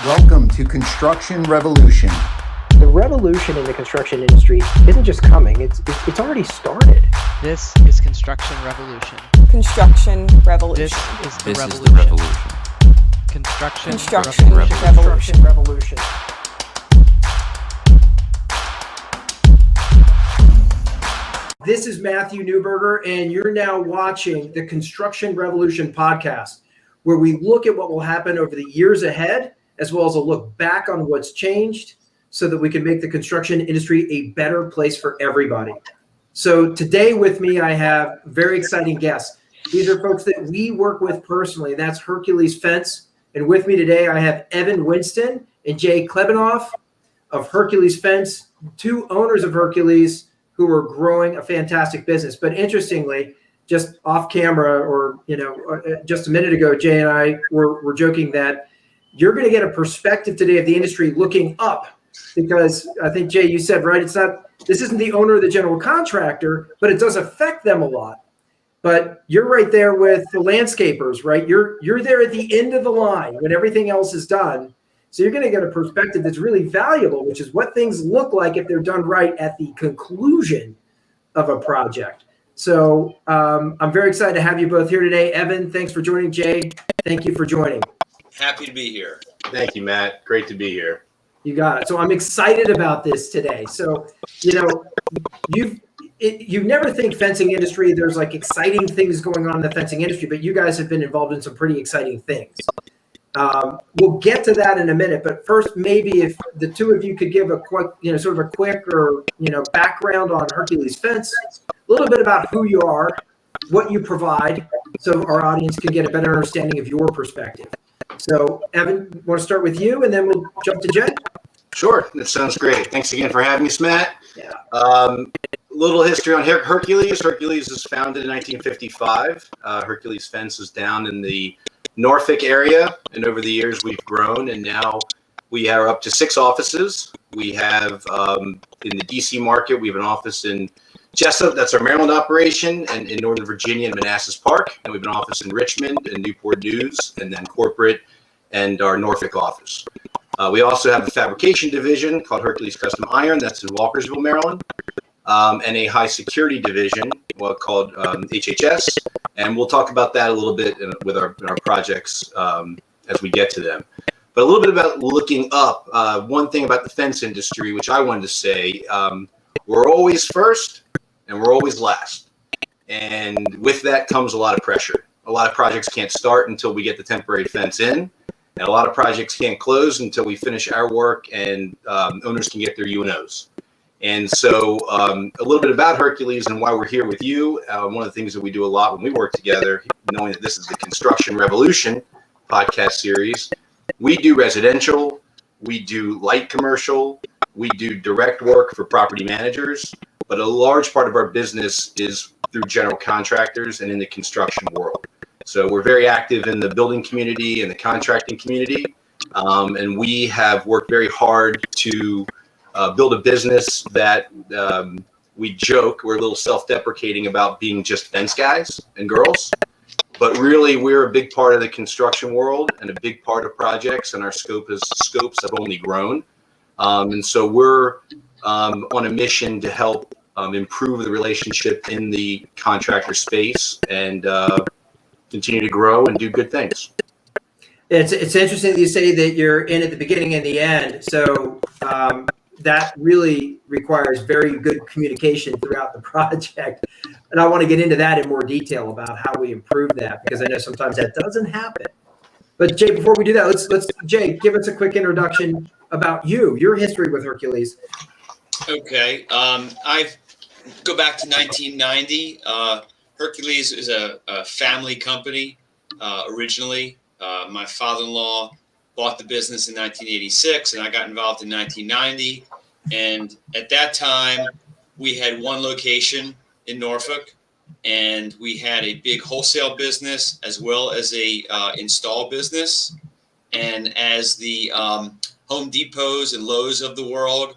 Welcome to Construction Revolution. The revolution in the construction industry isn't just coming, it's already started. This is Construction Revolution. Construction Revolution. This is the This revolution. is the revolution. Construction Revolution. Revolution. This is Matthew Newberger, and you're now watching the Construction Revolution podcast, where we look at what will happen over the years ahead, as well as a look back on what's changed so that we can make the construction industry a better place for everybody. So today with me, I have very exciting guests. These are folks that we work with personally, and that's Hercules Fence. And with me today, I have Evan Winston and Jay Klebanoff of Hercules Fence, two owners of Hercules who are growing a fantastic business. But interestingly, just off camera or, just a minute ago, Jay and I were joking that you're going to get a perspective today of the industry looking up, because I think, Jay, you said, right, this isn't the owner of the general contractor, but it does affect them a lot. But you're right there with the landscapers, right? You're there at the end of the line when everything else is done. So you're going to get a perspective that's really valuable, which is what things look like if they're done right at the conclusion of a project. So I'm very excited to have you both here today. Evan, thanks for joining. Jay, thank you for joining. Happy to be here. Thank you, Matt. Great to be here. You got it. So I'm excited about this today. So, you never think fencing industry, there's like exciting things going on in the fencing industry, but you guys have been involved in some pretty exciting things. We'll get to that in a minute, but first, maybe if the two of you could give a quick, sort of a quick or, background on Hercules Fence, a little bit about who you are, what you provide, so our audience can get a better understanding of your perspective. So, Evan, want to start with you, and then we'll jump to Jay? Sure, that sounds great. Thanks again for having me, Matt. Yeah. Little history on Hercules. Hercules was founded in 1955. Hercules Fence is down in the Norfolk area, and over the years we've grown, and now we are up to 6 offices. We have in the DC market, we have an office in Jessup, that's our Maryland operation, and in Northern Virginia in Manassas Park, and we have an office in Richmond and Newport News, and then corporate and our Norfolk office. We also have a fabrication division called Hercules Custom Iron, that's in Walkersville, Maryland, and a high security division called HHS, and we'll talk about that a little bit with our projects as we get to them. But a little bit about looking up. One thing about the fence industry, which I wanted to say, we're always first and we're always last. And with that comes a lot of pressure. A lot of projects can't start until we get the temporary fence in. And a lot of projects can't close until we finish our work and owners can get their UNOs. And so a little bit about Hercules and why we're here with you. One of the things that we do a lot when we work together, knowing that this is the Construction Revolution podcast series, we do residential, we do light commercial, we do direct work for property managers, but a large part of our business is through general contractors and in the construction world. So we're very active in the building community and the contracting community, and we have worked very hard to build a business that we joke, we're a little self-deprecating about being just fence guys and girls, but really we're a big part of the construction world and a big part of projects, and our scopes have only grown. And so we're on a mission to help improve the relationship in the contractor space and continue to grow and do good things. It's interesting that you say that you're in at the beginning and the end. So that really requires very good communication throughout the project. And I want to get into that in more detail about how we improve that, because I know sometimes that doesn't happen. But Jay, before we do that, let's Jay, give us a quick introduction about your history with Hercules. Okay. I go back to 1990. Hercules is a family company originally. My father-in-law bought the business in 1986, and I got involved in 1990. And at that time, we had one location in Norfolk, and we had a big wholesale business as well as a install business. And as the Home Depots and Lowe's of the world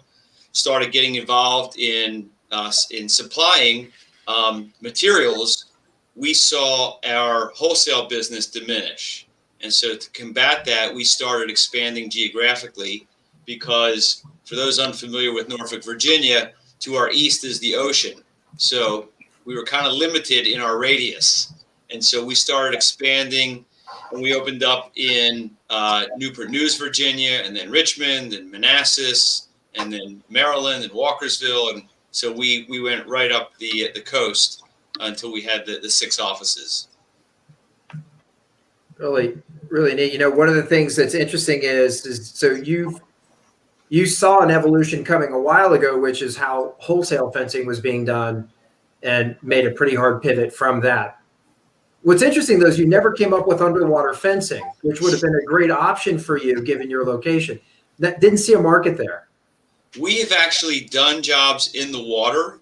started getting involved in supplying materials, we saw our wholesale business diminish. And so to combat that, we started expanding geographically because for those unfamiliar with Norfolk, Virginia, to our east is the ocean. So we were kind of limited in our radius. And so we started expanding, and we opened up in Newport News, Virginia, and then Richmond and Manassas, and then Maryland and Walkersville. And so we went right up the coast until we had the 6 offices. Really, really neat. One of the things that's interesting is so you saw an evolution coming a while ago, which is how wholesale fencing was being done, and made a pretty hard pivot from that. What's interesting, though, is you never came up with underwater fencing, which would have been a great option for you given your location. That didn't see a market there. We have actually done jobs in the water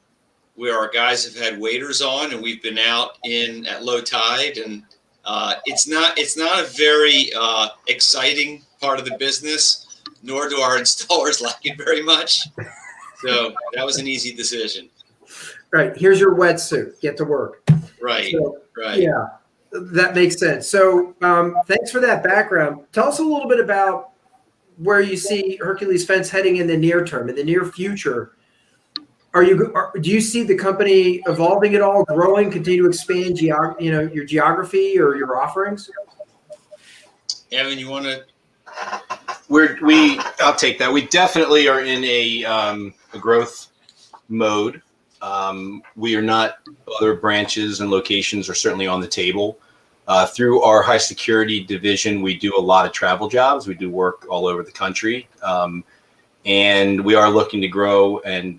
where our guys have had waders on, and we've been out at low tide, and it's not a very exciting part of the business, nor do our installers like it very much. So that was an easy decision. Right. Here's your wetsuit. Get to work. Right. So, right. Yeah, that makes sense. So thanks for that background. Tell us a little bit about where you see Hercules Fence heading in the near term, in the near future. Do you see the company evolving at all, growing, continue to expand your geography or your offerings? Evan, you want to? I'll take that. We definitely are in a growth mode. We are not, other branches and locations are certainly on the table. Through our high security division, we do a lot of travel jobs. We do work all over the country. And we are looking to grow and,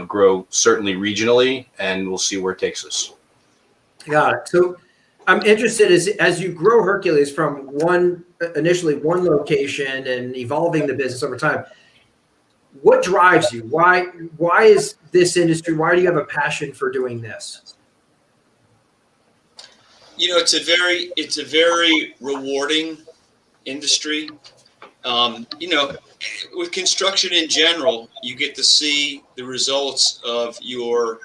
grow certainly regionally, and we'll see where it takes us. Got it. So I'm interested as you grow Hercules from initially one location and evolving the business over time, what drives you? Why is this industry? Why do you have a passion for doing this? It's a very rewarding industry. With construction in general, you get to see the results of your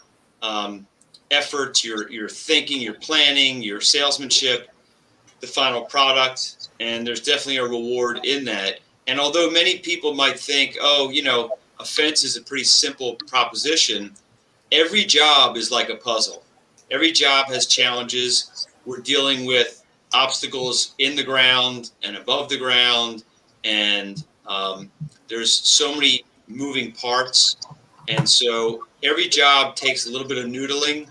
efforts, your thinking, your planning, your salesmanship, the final product, and there's definitely a reward in that. And although many people might think, a fence is a pretty simple proposition, every job is like a puzzle. Every job has challenges. We're dealing with obstacles in the ground and above the ground, and there's so many moving parts. And so every job takes a little bit of noodling,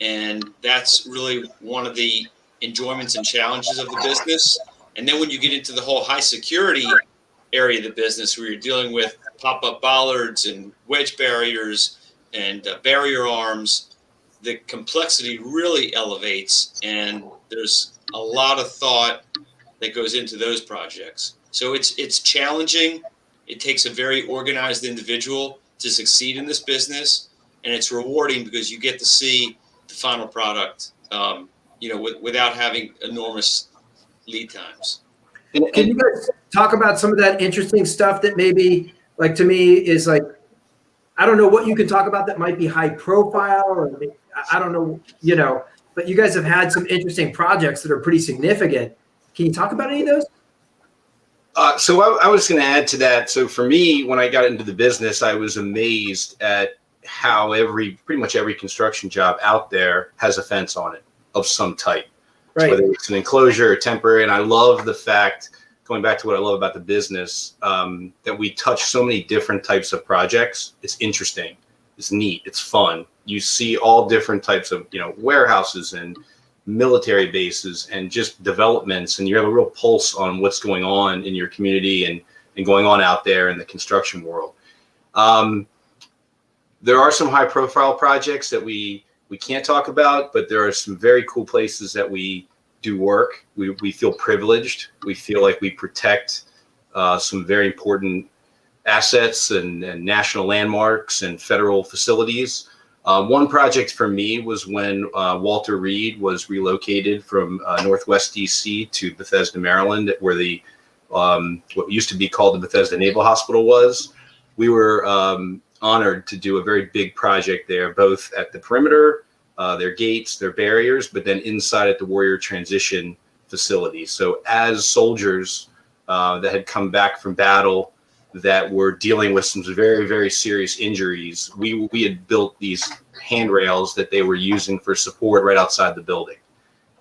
and that's really one of the enjoyments and challenges of the business. And then when you get into the whole high security area of the business, where you're dealing with pop-up bollards and wedge barriers and barrier arms, the complexity really elevates, and there's a lot of thought that goes into those projects. So it's challenging. It takes a very organized individual to succeed in this business, and it's rewarding because you get to see the final product, without having enormous lead times. Can you guys talk about some of that interesting stuff that maybe, like, to me is like, I don't know what you can talk about that might be high profile, or I don't know, but you guys have had some interesting projects that are pretty significant. Can you talk about any of those? So I was going to add to that. So for me, when I got into the business, I was amazed at how pretty much every construction job out there has a fence on it of some type. Right. So whether it's an enclosure or temporary. And I love the fact, going back to what I love about the business, that we touch so many different types of projects. It's interesting. It's neat. It's fun. You see all different types of, warehouses and military bases and just developments, and you have a real pulse on what's going on in your community and going on out there in the construction world. There are some high profile projects that we can't talk about, but there are some very cool places that we do work. We feel privileged. We feel like we protect some very important assets and national landmarks and federal facilities. One project for me was when Walter Reed was relocated from Northwest DC to Bethesda, Maryland, where the what used to be called the Bethesda Naval Hospital was. We were honored to do a very big project there, both at the perimeter, their gates, their barriers, but then inside at the Warrior Transition facility. So as soldiers that had come back from battle that were dealing with some very, very serious injuries, we had built these handrails that they were using for support right outside the building.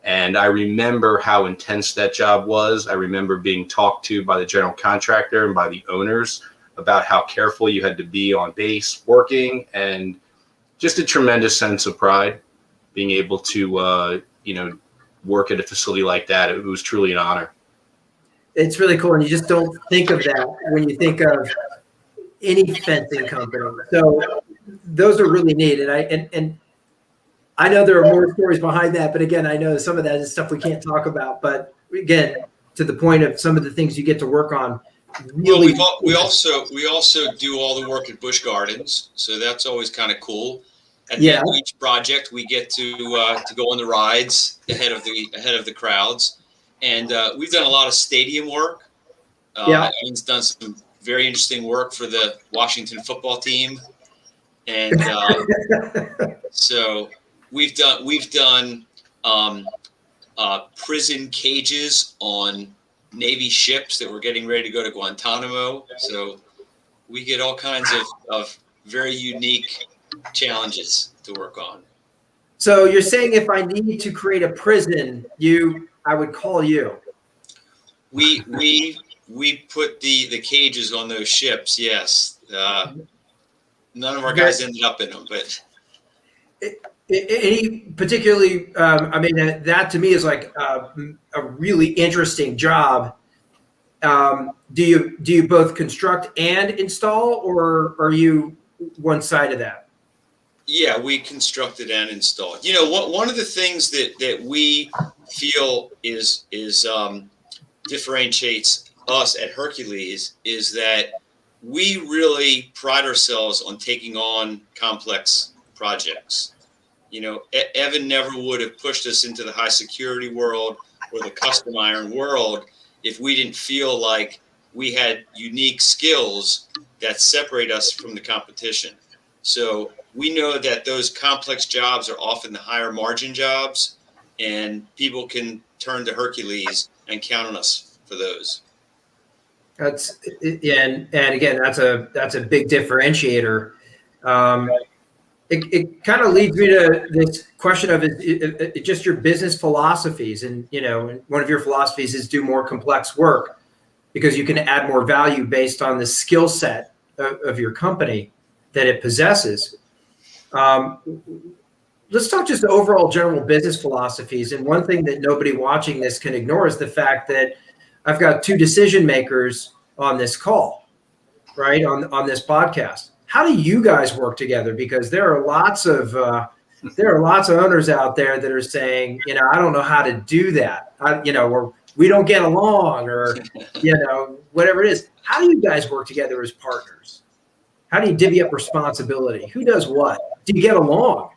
And I remember how intense that job was. I remember being talked to by the general contractor and by the owners about how careful you had to be on base working, and just a tremendous sense of pride being able to, work at a facility like that. It was truly an honor. It's really cool. And you just don't think of that when you think of any fencing company. So those are really neat. And I know there are more stories behind that, but again, I know some of that is stuff we can't talk about. But again, to the point of some of the things you get to work on. Really, well, we also do all the work at Busch Gardens, so that's always kind of cool. At the end of each project, we get to go on the rides ahead of the crowds, and we've done a lot of stadium work. Evan's done some very interesting work for the Washington football team, and so we've done prison cages on Navy ships that were getting ready to go to Guantanamo. So we get all kinds of very unique challenges to work on. So you're saying if I need to create a prison, I would call you. We put the cages on those ships. Yes. None of our guys ended up in them, but any particularly, that to me is like a really interesting job. Do you both construct and install, or are you one side of that? Yeah, we constructed and installed. One of the things that we feel is differentiates us at Hercules is that we really pride ourselves on taking on complex projects. Evan never would have pushed us into the high security world or the custom iron world if we didn't feel like we had unique skills that separate us from the competition. So we know that those complex jobs are often the higher margin jobs, and people can turn to Hercules and count on us for those. And again, that's a big differentiator. It kind of leads me to this question of it just your business philosophies. And, one of your philosophies is do more complex work because you can add more value based on the skill set of your company that it possesses. Let's talk just overall general business philosophies. And one thing that nobody watching this can ignore is the fact that I've got two decision makers on this call, right? On this podcast. How do you guys work together? Because there are lots of owners out there that are saying, I don't know how to do that. Or we don't get along, or whatever it is. How do you guys work together as partners? How do you divvy up responsibility? Who does what? Do you get along?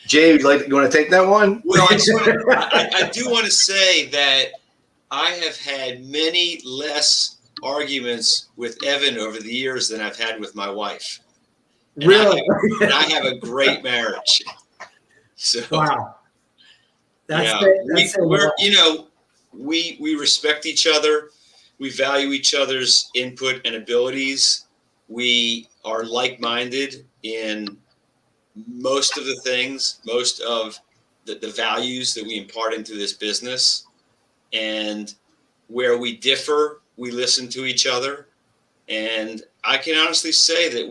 Jay, you want to take that one? Well, I do want to say that I have had many less arguments with Evan over the years than I've had with my wife. And really? I have a great marriage. So wow. We respect each other. We value each other's input and abilities. We are like-minded in most of the things, most of the values that we impart into this business. And where we differ, we listen to each other. And I can honestly say that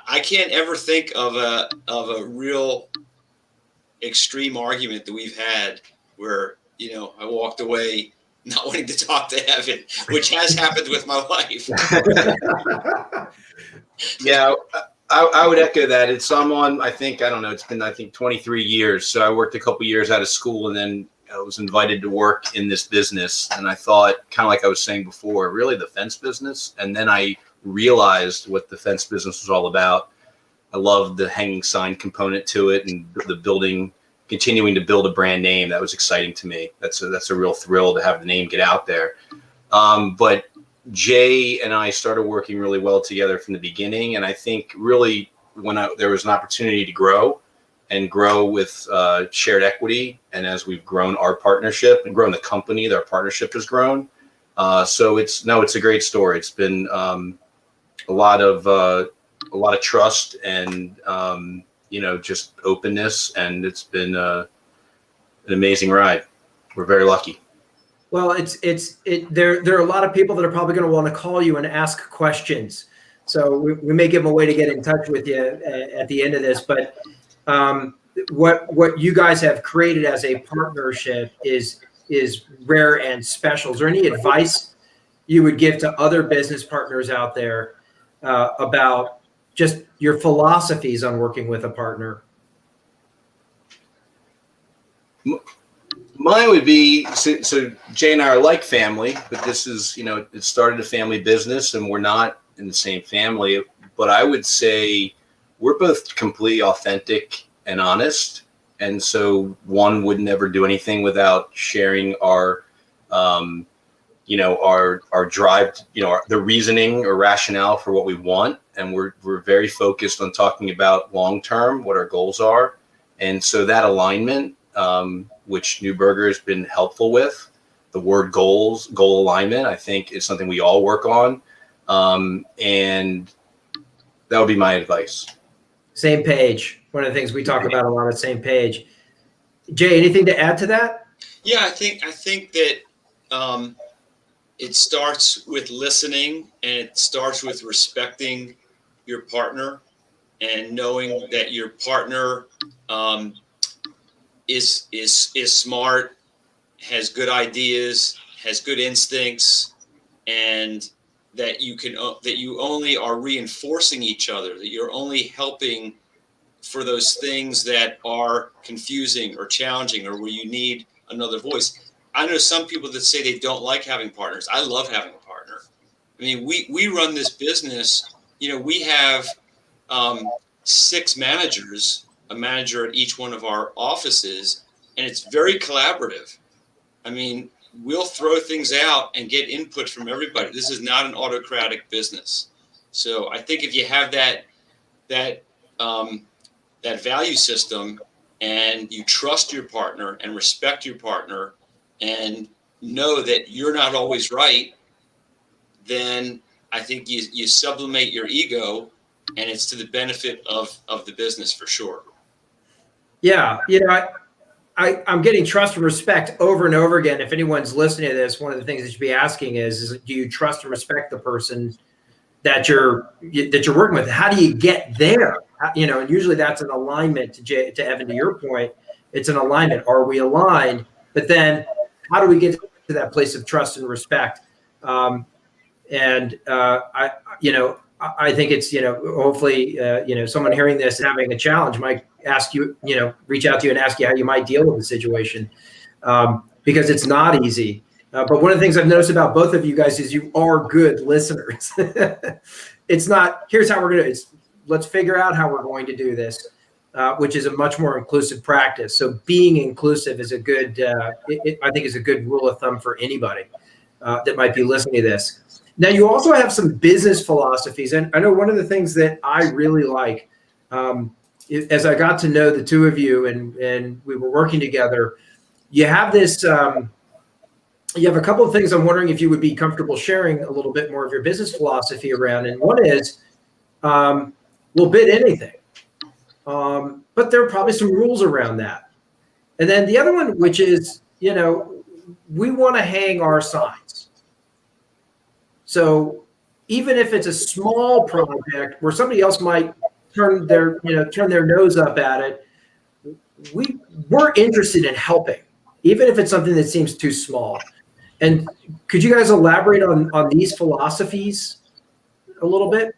I can't ever think of a real extreme argument that we've had where, I walked away not wanting to talk to Evan, which has happened with my wife. Yeah, I would echo that. It's it's been 23 years. So I worked a couple years out of school, and then I was invited to work in this business. And I thought, kind of like I was saying before, really the fence business. And then I realized what the fence business was all about. I loved the hanging sign component to it, and the building, continuing to build a brand name. That was exciting to me. That's a real thrill to have the name get out there. But Jay and I started working really well together from the beginning. And I think really when there was an opportunity to grow, and grow with shared equity. And as we've grown our partnership and grown the company, our partnership has grown. So it's a great story. It's been a lot of trust and just openness, and it's been an amazing ride. We're very lucky. Well, there are a lot of people that are probably going to want to call you and ask questions. So we may give them a way to get in touch with you at the end of this. But what you guys have created as a partnership is rare and special. Is there any advice you would give to other business partners out there about just your philosophies on working with a partner? Mine would be, so Jay and I are like family, but this is, it started a family business and we're not in the same family. But I would say we're both completely authentic and honest. And so one would never do anything without sharing our drive, the reasoning or rationale for what we want. And we're very focused on talking about long-term, what our goals are. And so that alignment, which Neuberger has been helpful with, the word goal alignment, I think is something we all work on. And that would be my advice. Same page. One of the things we talk about a lot is same page. Jay, anything to add to that? Yeah, I think that it starts with listening, and it starts with respecting your partner and knowing that your partner is smart, has good ideas, has good instincts, and that you only are reinforcing each other, that you're only helping for those things that are confusing or challenging or where you need another voice. I know some people that say they don't like having partners. I love having a partner. I mean, we run this business, we have 6 managers, a manager at each one of our offices, and it's very collaborative. I mean, we'll throw things out and get input from everybody. This is not an autocratic business. So I think if you have that value system and you trust your partner and respect your partner and know that you're not always right, then I think you sublimate your ego, and it's to the benefit of the business for sure. Yeah. I'm getting trust and respect over and over again. If anyone's listening to this, one of the things that you should be asking is do you trust and respect the person that you're working with? How do you get there? And usually that's an alignment to Evan, to your point, it's an alignment. Are we aligned? But then how do we get to that place of trust and respect? I think it's, hopefully, someone hearing this and having a challenge might ask you, reach out to you and ask you how you might deal with the situation, because it's not easy. But one of the things I've noticed about both of you guys is you are good listeners. It's not, here's how we're going to do it. Let's figure out how we're going to do this, which is a much more inclusive practice. So being inclusive is a good, I think is a good rule of thumb for anybody that might be listening to this. Now, you also have some business philosophies. And I know one of the things that I really like, as I got to know the two of you and we were working together, you have this, you have a couple of things I'm wondering if you would be comfortable sharing a little bit more of your business philosophy around. And one is, we'll bid anything. But there are probably some rules around that. And then the other one, which is, we want to hang our signs. So even if it's a small project where somebody else might turn their nose up at it, we're interested in helping, even if it's something that seems too small. And could you guys elaborate on these philosophies a little bit?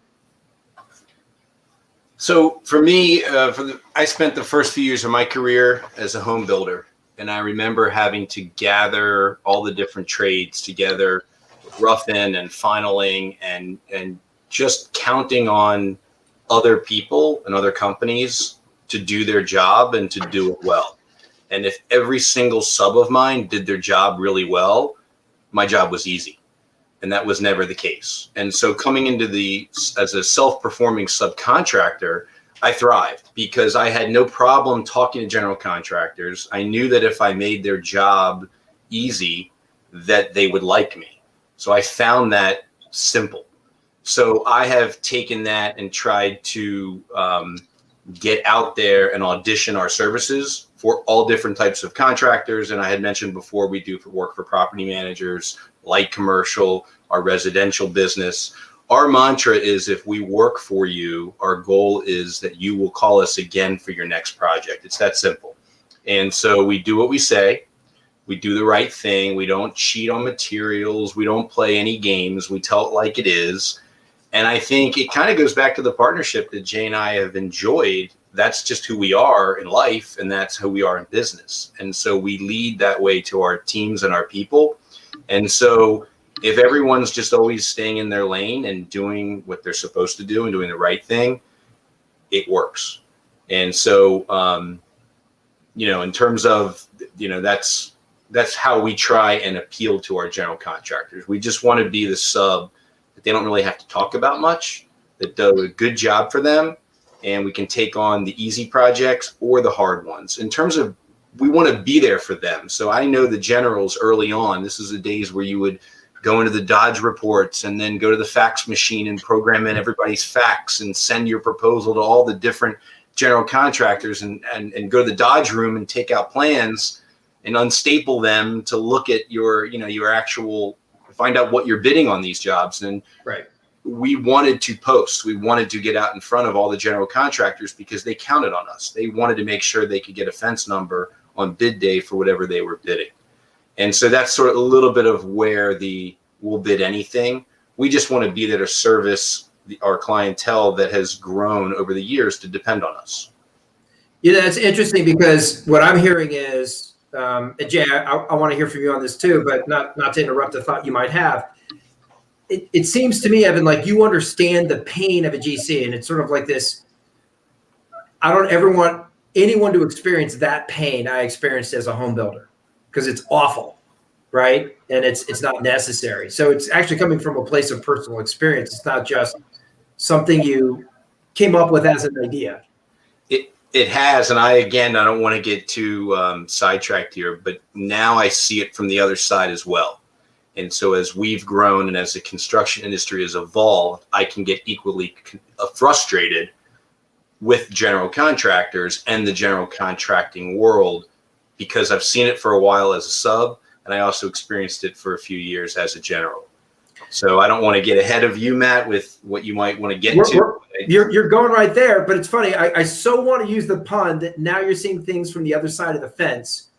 So for me, I spent the first few years of my career as a home builder, and I remember having to gather all the different trades together, rough-in and finaling, and just counting on other people and other companies to do their job and to do it well. And if every single sub of mine did their job really well, my job was easy. And that was never the case. And so coming into as a self-performing subcontractor, I thrived because I had no problem talking to general contractors. I knew that if I made their job easy, that they would like me. So I found that simple. So I have taken that and tried to get out there and audition our services for all different types of contractors. And I had mentioned before, we do work for property managers, light commercial, our residential business. Our mantra is, if we work for you, our goal is that you will call us again for your next project. It's that simple. And so we do what we say. We do the right thing. We don't cheat on materials. We don't play any games. We tell it like it is. And I think it kind of goes back to the partnership that Jay and I have enjoyed. That's just who we are in life, and that's who we are in business. And so we lead that way to our teams and our people. And so if everyone's just always staying in their lane and doing what they're supposed to do and doing the right thing, it works. And so, in terms of, that's how we try and appeal to our general contractors. We just want to be the sub that they don't really have to talk about much, that does a good job for them, and we can take on the easy projects or the hard ones. In terms of, we want to be there for them. So I know the generals early on, this is the days where you would go into the Dodge reports and then go to the fax machine and program in everybody's fax and send your proposal to all the different general contractors and go to the Dodge room and take out plans and unstaple them to look at your actual, find out what you're bidding on these jobs. And Right. we wanted to post. We wanted to get out in front of all the general contractors because they counted on us. They wanted to make sure they could get a fence number on bid day for whatever they were bidding. And so that's sort of a little bit of where we'll bid anything. We just want to be there to service our clientele that has grown over the years to depend on us. That's interesting, because what I'm hearing is, and Jay, I want to hear from you on this too, but not to interrupt the thought you might have. It seems to me, Evan, like you understand the pain of a GC, and it's sort of like this. I don't ever want anyone to experience that pain I experienced as a home builder, because it's awful, right? And it's not necessary. So it's actually coming from a place of personal experience. It's not just something you came up with as an idea. It has, and I don't want to get too sidetracked here, but now I see it from the other side as well. And so as we've grown and as the construction industry has evolved, I can get equally frustrated with general contractors and the general contracting world, because I've seen it for a while as a sub, and I also experienced it for a few years as a general. So I don't want to get ahead of you, Matt, with what you might want to get to. You're going right there, but it's funny. I so want to use the pun that now you're seeing things from the other side of the fence,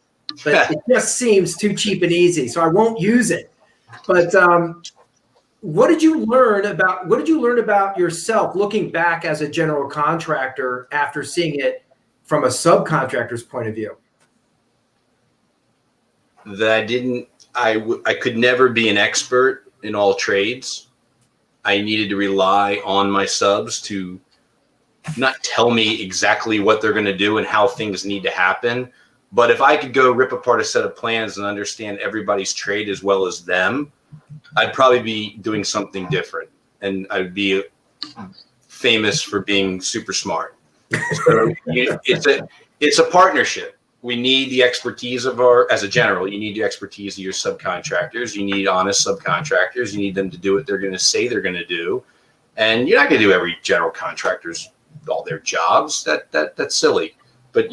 but it just seems too cheap and easy, so I won't use it. But what did you learn about yourself looking back as a general contractor after seeing it from a subcontractor's point of view? That I could never be an expert in all trades. I needed to rely on my subs to not tell me exactly what they're going to do and how things need to happen. But if I could go rip apart a set of plans and understand everybody's trade as well as them, I'd probably be doing something different. And I'd be famous for being super smart. So it's a partnership. We need the expertise as a general, you need the expertise of your subcontractors. You need honest subcontractors. You need them to do what they're going to say they're going to do. And you're not going to do every general contractor's all their jobs. That's silly. But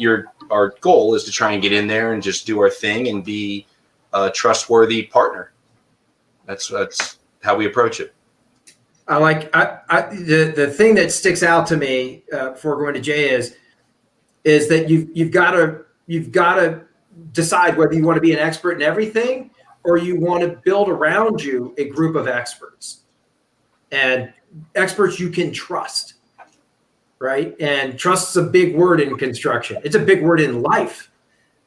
our goal is to try and get in there and just do our thing and be a trustworthy partner. That's how we approach it. I like the thing that sticks out to me before going to Jay is that you've got to decide whether you want to be an expert in everything or you want to build around you a group of experts, and experts you can trust, right? And trust is a big word in construction. It's a big word in life,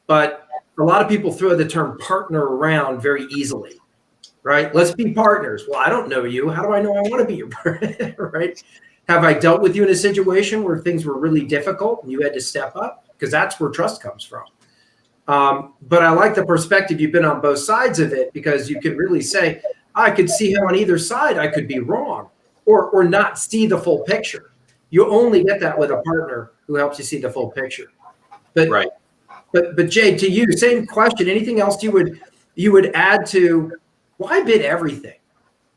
but a lot of people throw the term partner around very easily, right? Let's be partners. Well, I don't know you. How do I know I want to be your partner, right? Have I dealt with you in a situation where things were really difficult and you had to step up? Because that's where trust comes from. But I like the perspective you've been on both sides of it, because you can really say, I could see how on either side I could be wrong or not see the full picture. You only get that with a partner who helps you see the full picture. But Right. but Jay, to you, same question. Anything else you would add to why bid everything?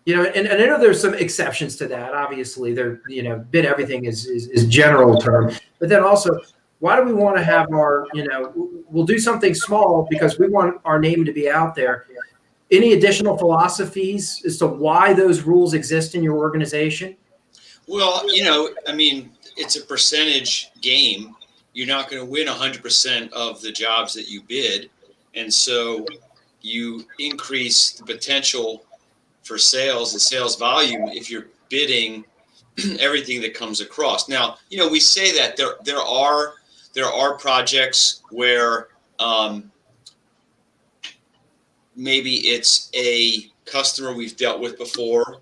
And I know there's some exceptions to that. Obviously, bid everything is general term, but then also, why do we want to have we'll do something small because we want our name to be out there. Any additional philosophies as to why those rules exist in your organization? Well, it's a percentage game. You're not going to win 100% of the jobs that you bid. And so you increase the potential for sales, the sales volume, if you're bidding everything that comes across. Now, we say that there are projects where maybe it's a customer we've dealt with before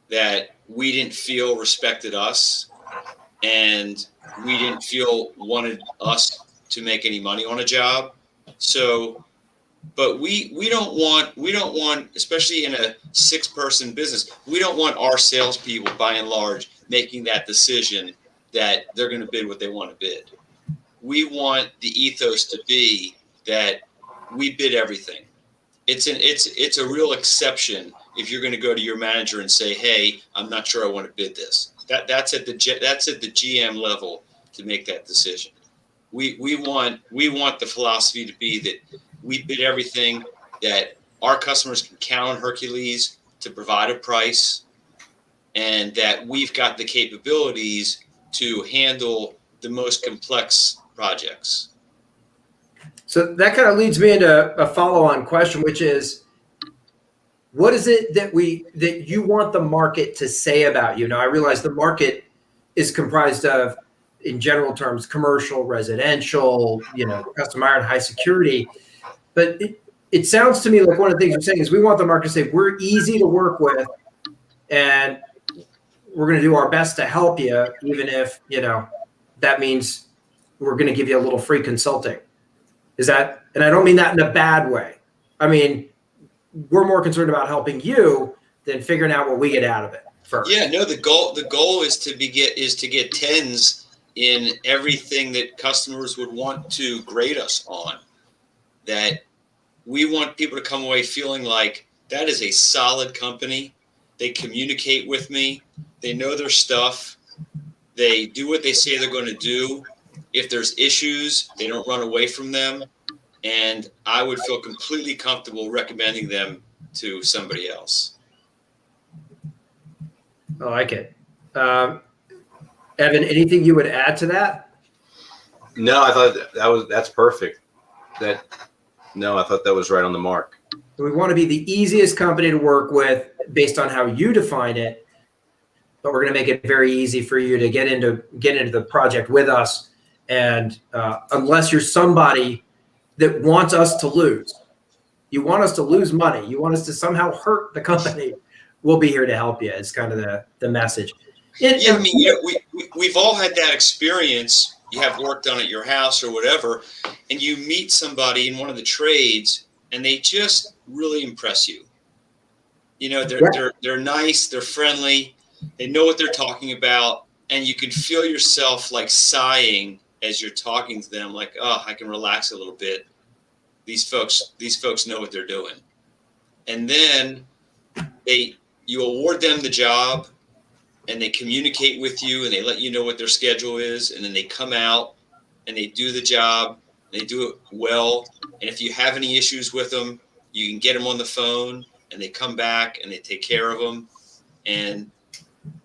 that we didn't feel respected us, and we didn't feel wanted us to make any money on a job. So, but we don't want, especially in a 6-person business, we don't want our salespeople, by and large, making that decision that they're going to bid what they want to bid. We want the ethos to be that we bid everything. It's a real exception if you're going to go to your manager and say, "Hey, I'm not sure I want to bid this." That's at the GM level to make that decision. We want the philosophy to be that we bid everything, that our customers can count on Hercules to provide a price, and that we've got the capabilities to handle the most complex projects. So that kind of leads me into a follow-on question, which is, what is it that you want the market to say about you? Now, I realize the market is comprised of, in general terms, commercial, residential, custom iron, high security. But it sounds to me like one of the things you're saying is we want the market to say we're easy to work with, and we're going to do our best to help you, even if that means we're going to give you a little free consulting. Is that? And I don't mean that in a bad way. I mean, we're more concerned about helping you than figuring out what we get out of it first. Yeah, no, the goal is to get 10s in everything that customers would want to grade us on. That we want people to come away feeling like that is a solid company. They communicate with me. They know their stuff. They do what they say they're going to do. If there's issues, they don't run away from them. And I would feel completely comfortable recommending them to somebody else. I like it. Evan, anything you would add to that? No, I thought that's perfect. I thought that was right on the mark. We want to be the easiest company to work with based on how you define it, but we're going to make it very easy for you to get into the project with us. And unless you're somebody that wants us to lose, you want us to lose money, you want us to somehow hurt the company, we'll be here to help you. It's kind of the message. We've all had that experience. You have work done at your house or whatever, and you meet somebody in one of the trades, and they just really impress you. They're nice, they're friendly, they know what they're talking about, and you can feel yourself like sighing as you're talking to them, like, oh, I can relax a little bit. These folks know what they're doing. And then you award them the job, and they communicate with you, and they let you know what their schedule is, and then they come out and they do the job, they do it well. And if you have any issues with them, you can get them on the phone, and they come back and they take care of them. And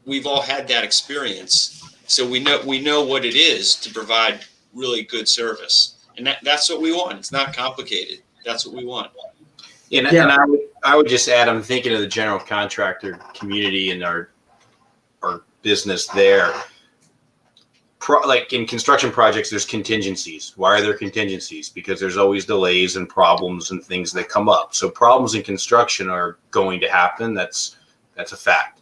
we've all had that experience. So we know what it is to provide really good service, and that's what we want. It's not complicated. That's what we want. And I would just add, I'm thinking of the general contractor community and our business there. Like in construction projects, there's contingencies. Why are there contingencies? Because there's always delays and problems and things that come up. So problems in construction are going to happen. That's a fact.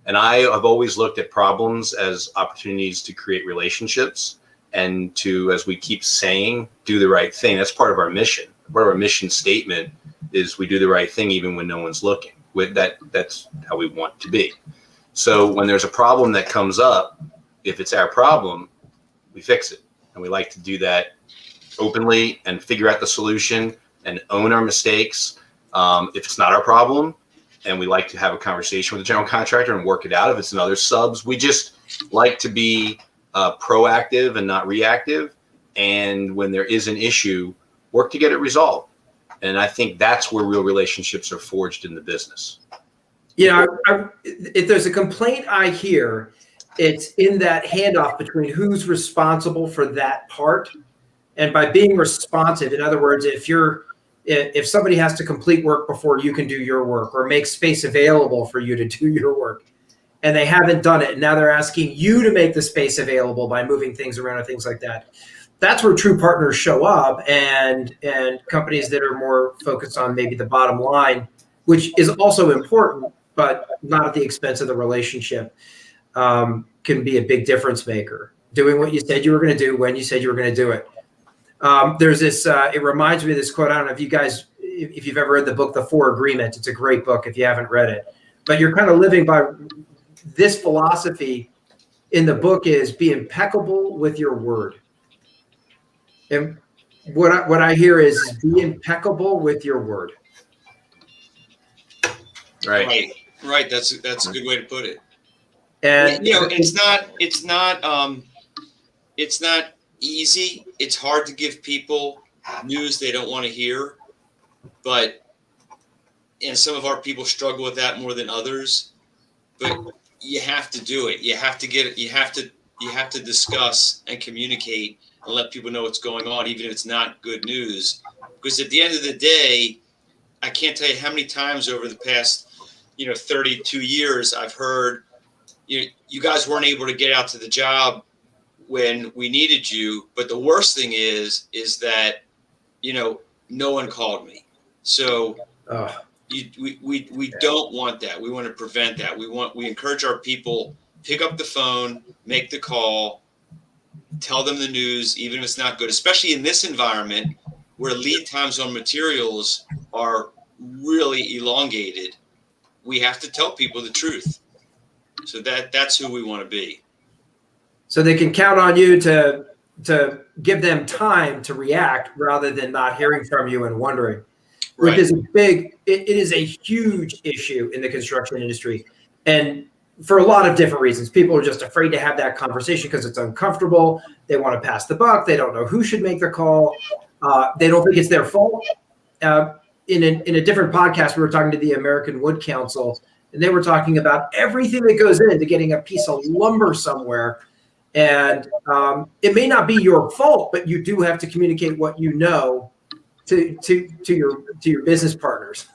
And I have always looked at problems as opportunities to create relationships and to, as we keep saying, do the right thing. That's part of our mission. Part of our mission statement is we do the right thing even when no one's looking. That's how we want to be. So when there's a problem that comes up, if it's our problem, we fix it. And we like to do that openly and figure out the solution and own our mistakes. If it's not our problem, and we like to have a conversation with the general contractor and work it out. If it's another subs, we just like to be proactive and not reactive. And when there is an issue, work to get it resolved. And I think that's where real relationships are forged in the business. If there's a complaint I hear, it's in that handoff between who's responsible for that part. And by being responsive, in other words, if somebody has to complete work before you can do your work, or make space available for you to do your work, and they haven't done it, and now they're asking you to make the space available by moving things around or things like that, that's where true partners show up, and companies that are more focused on maybe the bottom line, which is also important, but not at the expense of the relationship, can be a big difference maker. Doing what you said you were going to do when you said you were going to do it. There's this, it reminds me of this quote. I don't know if you guys, if you've ever read the book, The Four Agreements. It's a great book if you haven't read it. But you're kind of living by this philosophy in the book is be impeccable with your word. And what I hear is be impeccable with your word. Right. That's a good way to put it. And it's not easy. It's hard to give people news they don't want to hear, and some of our people struggle with that more than others. But you have to do it. You have to get it. You have to discuss and communicate and let people know what's going on, even if it's not good news. Because at the end of the day, I can't tell you how many times over the past 32 years I've heard you guys weren't able to get out to the job when we needed you. But the worst thing is that, no one called me. So we don't want that. We want to prevent that. We encourage our people, pick up the phone, make the call, tell them the news, even if it's not good, especially in this environment where lead times on materials are really elongated. We have to tell people the truth. So that's who we want to be. So they can count on you to give them time to react rather than not hearing from you and wondering. Right. Which is it is a huge issue in the construction industry. And for a lot of different reasons, people are just afraid to have that conversation because it's uncomfortable. They want to pass the buck. They don't know who should make the call. They don't think it's their fault. In a different podcast, we were talking to the American Wood Council, and they were talking about everything that goes into getting a piece of lumber somewhere. And it may not be your fault, but you do have to communicate what you know to your business partners.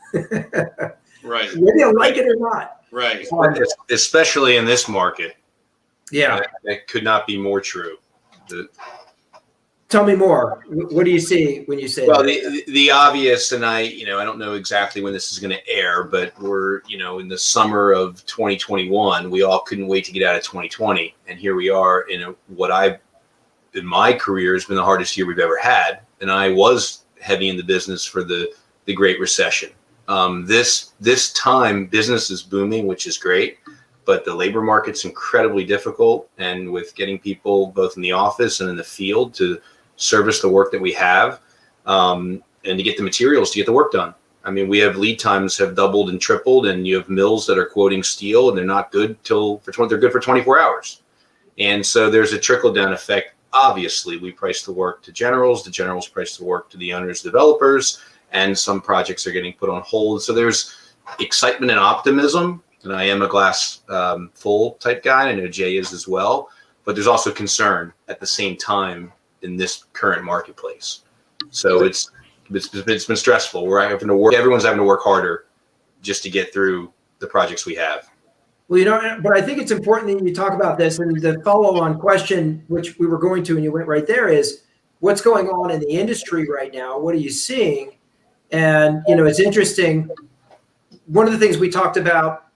Right. Whether you like it or not. Right. Especially in this market. Yeah. That could not be more true. Tell me more. What do you see when you say that? The obvious, and I don't know exactly when this is going to air, but we're, in the summer of 2021, we all couldn't wait to get out of 2020. And here we are in in my career has been the hardest year we've ever had. And I was heavy in the business for the Great Recession. This time business is booming, which is great, but the labor market's incredibly difficult. And with getting people both in the office and in the field to service the work that we have, and to get the materials to get the work done. I mean, we have lead times have doubled and tripled, and you have mills that are quoting steel and they're not good they're good for 24 hours. And so there's a trickle down effect. Obviously, we price the work to generals, the generals price the work to the owners, developers, and some projects are getting put on hold. So there's excitement and optimism, and I am a glass full type guy. I know Jay is as well, but there's also concern at the same time in this current marketplace. So it's been stressful. Everyone's having to work harder just to get through the projects we have. Well, but I think it's important that you talk about this, and the follow-on question, which we were going to, and you went right there, is what's going on in the industry right now? What are you seeing? And, it's interesting. One of the things we talked about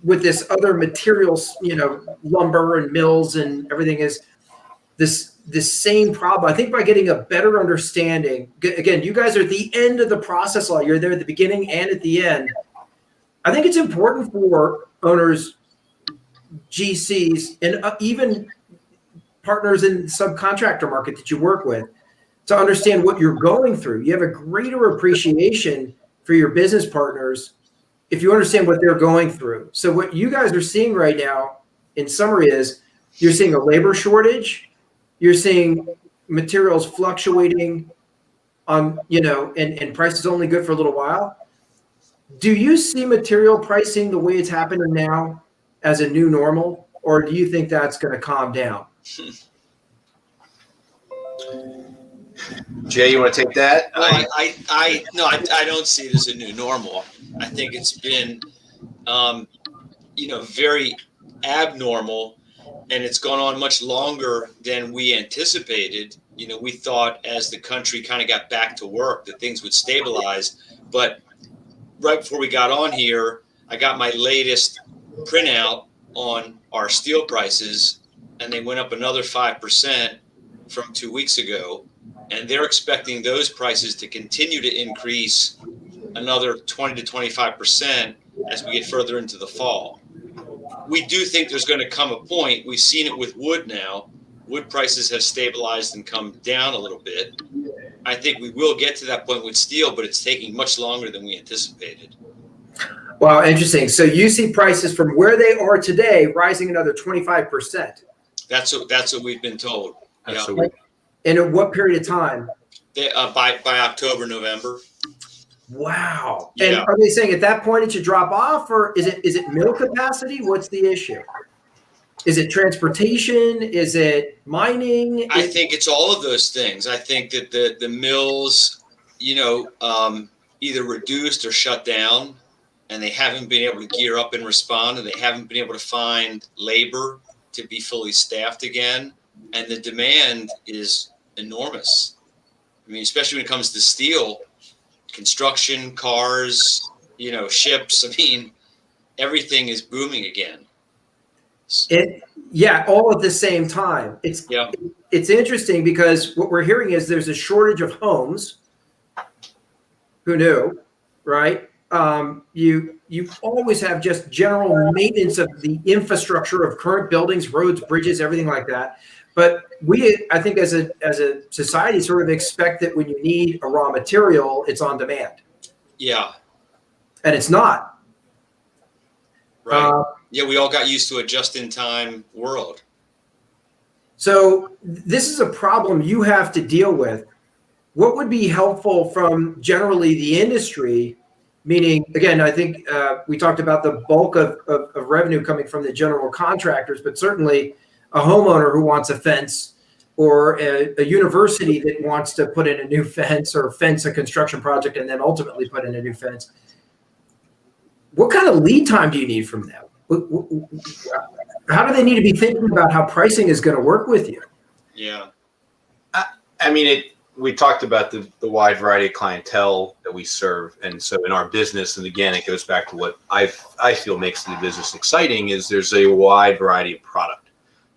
with this other materials, lumber and mills and everything is this same problem. I think by getting a better understanding, again, you guys are at the end of the process. You're there at the beginning and at the end. I think it's important for owners, GCs, and even partners in the subcontractor market that you work with to understand what you're going through. You have a greater appreciation for your business partners if you understand what they're going through. So what you guys are seeing right now, in summary, is you're seeing a labor shortage, you're seeing materials fluctuating on, and price is only good for a little while. Do you see material pricing the way it's happening now as a new normal, or do you think that's going to calm down? Jay, you want to take that? Well, I don't see it as a new normal. I think it's been, very abnormal, and it's gone on much longer than we anticipated. We thought as the country kind of got back to work that things would stabilize, but right before we got on here, I got my latest printout on our steel prices, and they went up another 5% from 2 weeks ago. And they're expecting those prices to continue to increase another 20 to 25% as we get further into the fall. We do think there's going to come a point. We've seen it with wood now. Wood prices have stabilized and come down a little bit. I think we will get to that point with steel, but it's taking much longer than we anticipated. Wow, interesting. So you see prices from where they are today rising another 25%. That's what we've been told. Absolutely. Yeah. And in what period of time? By October, November. Wow. Yeah. And are they saying at that point it should drop off, or is it mill capacity? What's the issue? Is it transportation? Is it mining? I think it's all of those things. I think that the mills, either reduced or shut down, and they haven't been able to gear up and respond, and they haven't been able to find labor to be fully staffed again. And the demand is enormous. I mean, especially when it comes to steel, construction, cars, ships. I mean, everything is booming again. All at the same time. It's interesting because what we're hearing is there's a shortage of homes. Who knew, right? You always have just general maintenance of the infrastructure of current buildings, roads, bridges, everything like that. But I think as a society sort of expect that when you need a raw material, it's on demand. Yeah. And it's not. Right. We all got used to a just-in-time world. So this is a problem you have to deal with. What would be helpful from generally the industry? Meaning, again, I think we talked about the bulk of revenue coming from the general contractors, but certainly a homeowner who wants a fence, or a university that wants to put in a new fence or fence a construction project and then ultimately put in a new fence. What kind of lead time do you need from them? How do they need to be thinking about how pricing is going to work with you? Yeah. I mean, we talked about the wide variety of clientele that we serve. And so in our business, and again, it goes back to what I feel makes the business exciting, is there's a wide variety of product,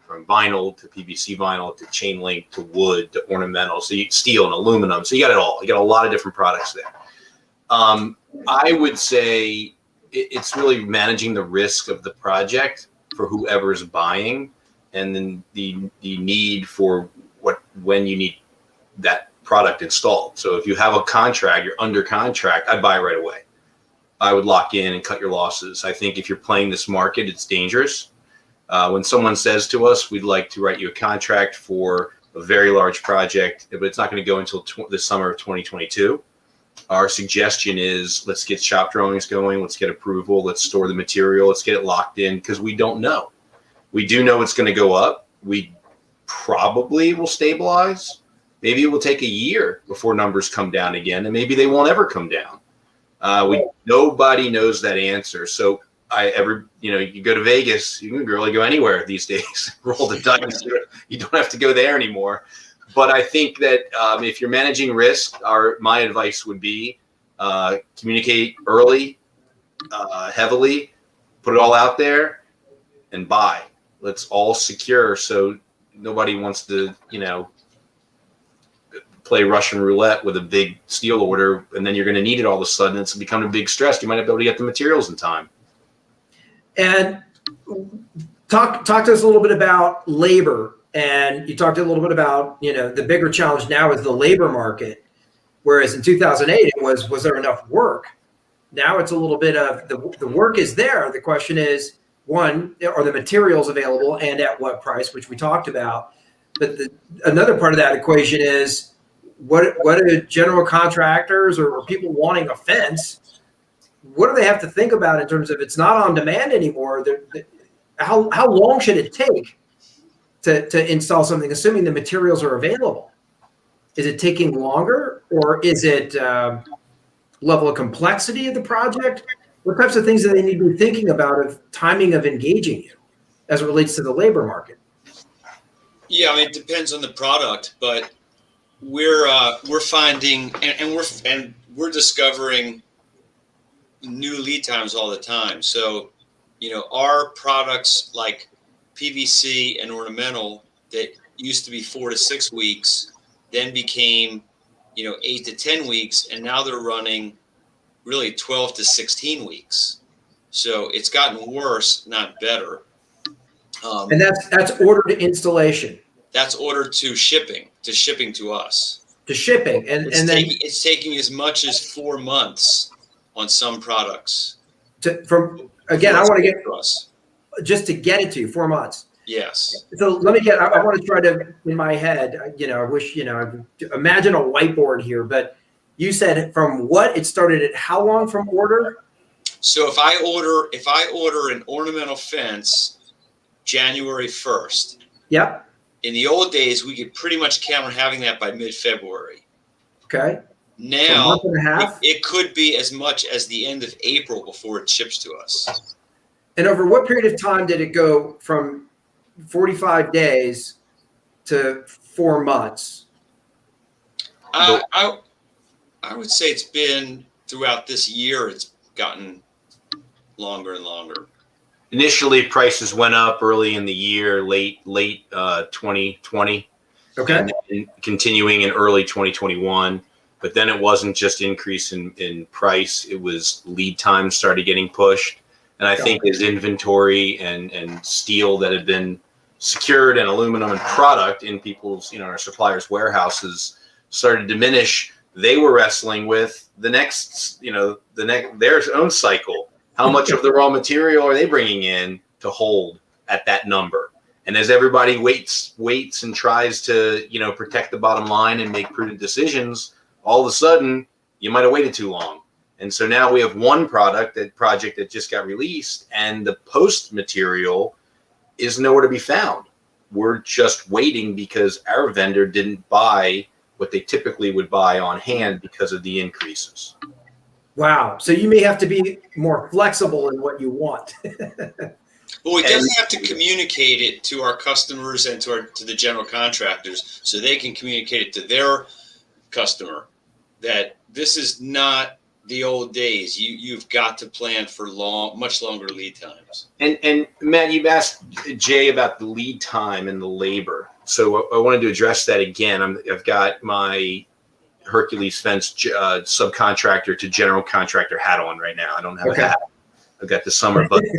from vinyl to PVC vinyl to chain link to wood to ornamental, so steel and aluminum. So you got it all. You got a lot of different products there. I would say it's really managing the risk of the project for whoever's buying, and then the need for when you need that product installed. So if you have a contract, you're under contract, I'd buy right away. I would lock in and cut your losses. I think if you're playing this market, it's dangerous. When someone says to us, we'd like to write you a contract for a very large project, but it's not going to go until the summer of 2022. Our suggestion is, let's get shop drawings going. Let's get approval. Let's store the material. Let's get it locked in, because we don't know. We do know it's going to go up. We probably will stabilize. Maybe it will take a year before numbers come down again, and maybe they won't ever come down. Nobody knows that answer. So you go to Vegas, you can really go anywhere these days. Roll the dice. You don't have to go there anymore. But I think that if you're managing risk, my advice would be communicate early, heavily, put it all out there, and buy. Let's all secure, so nobody wants to, play Russian roulette with a big steel order, and then you're going to need it all of a sudden. It's become a big stress. You might not be able to get the materials in time. And talk to us a little bit about labor. And you talked a little bit about, the bigger challenge now is the labor market. Whereas in 2008, it was there enough work? Now it's a little bit of the work is there. The question is, one, are the materials available and at what price, which we talked about. But another part of that equation is what do general contractors or people wanting a fence, what do they have to think about in terms of it's not on demand anymore? How long should it take to install something, assuming the materials are available? Is it taking longer, or is it level of complexity of the project? What types of things do they need to be thinking about of timing of engaging you as it relates to the labor market? Yeah, I mean, it depends on the product, but we're finding and we're discovering new lead times all the time. So, our products like PVC and ornamental that used to be 4 to 6 weeks, then became 8 to 10 weeks, and now they're running really 12 to 16 weeks. So it's gotten worse, not better. And that's order to installation. That's ordered to shipping to us. To shipping, and then it's taking as much as 4 months on some products. I want to get us just to get it to you 4 months. Yes. So I want to try to, in my head, I wish, imagine a whiteboard here, but you said from what it started at how long from order? So if I order an ornamental fence January 1st. Yep. In the old days, we could pretty much count on having that by mid-February. Okay. Now, so a month and a half? It could be as much as the end of April before it ships to us. And over what period of time did it go from 45 days to 4 months? I would say it's been throughout this year. It's gotten longer and longer. Initially, prices went up early in the year, late 2020. Okay. And then continuing in early 2021. But then it wasn't just increase in price. It was lead time started getting pushed. And I think as inventory and steel that had been secured and aluminum and product in people's, our suppliers' warehouses started to diminish, they were wrestling with their own cycle. How much of the raw material are they bringing in to hold at that number? And as everybody waits and tries to, protect the bottom line and make prudent decisions, all of a sudden you might have waited too long. And so now we have one project that just got released, and the post material is nowhere to be found. We're just waiting because our vendor didn't buy what they typically would buy on hand because of the increases. Wow. So you may have to be more flexible in what you want. Well, we definitely have to communicate it to our customers and to the general contractors so they can communicate it to their customer that this is not the old days. You've got to plan for much longer lead times. And Matt, you've asked Jay about the lead time and the labor. So I wanted to address that again. I've got my Hercules fence subcontractor to general contractor hat on right now. I don't have a hat. I've got the summer button.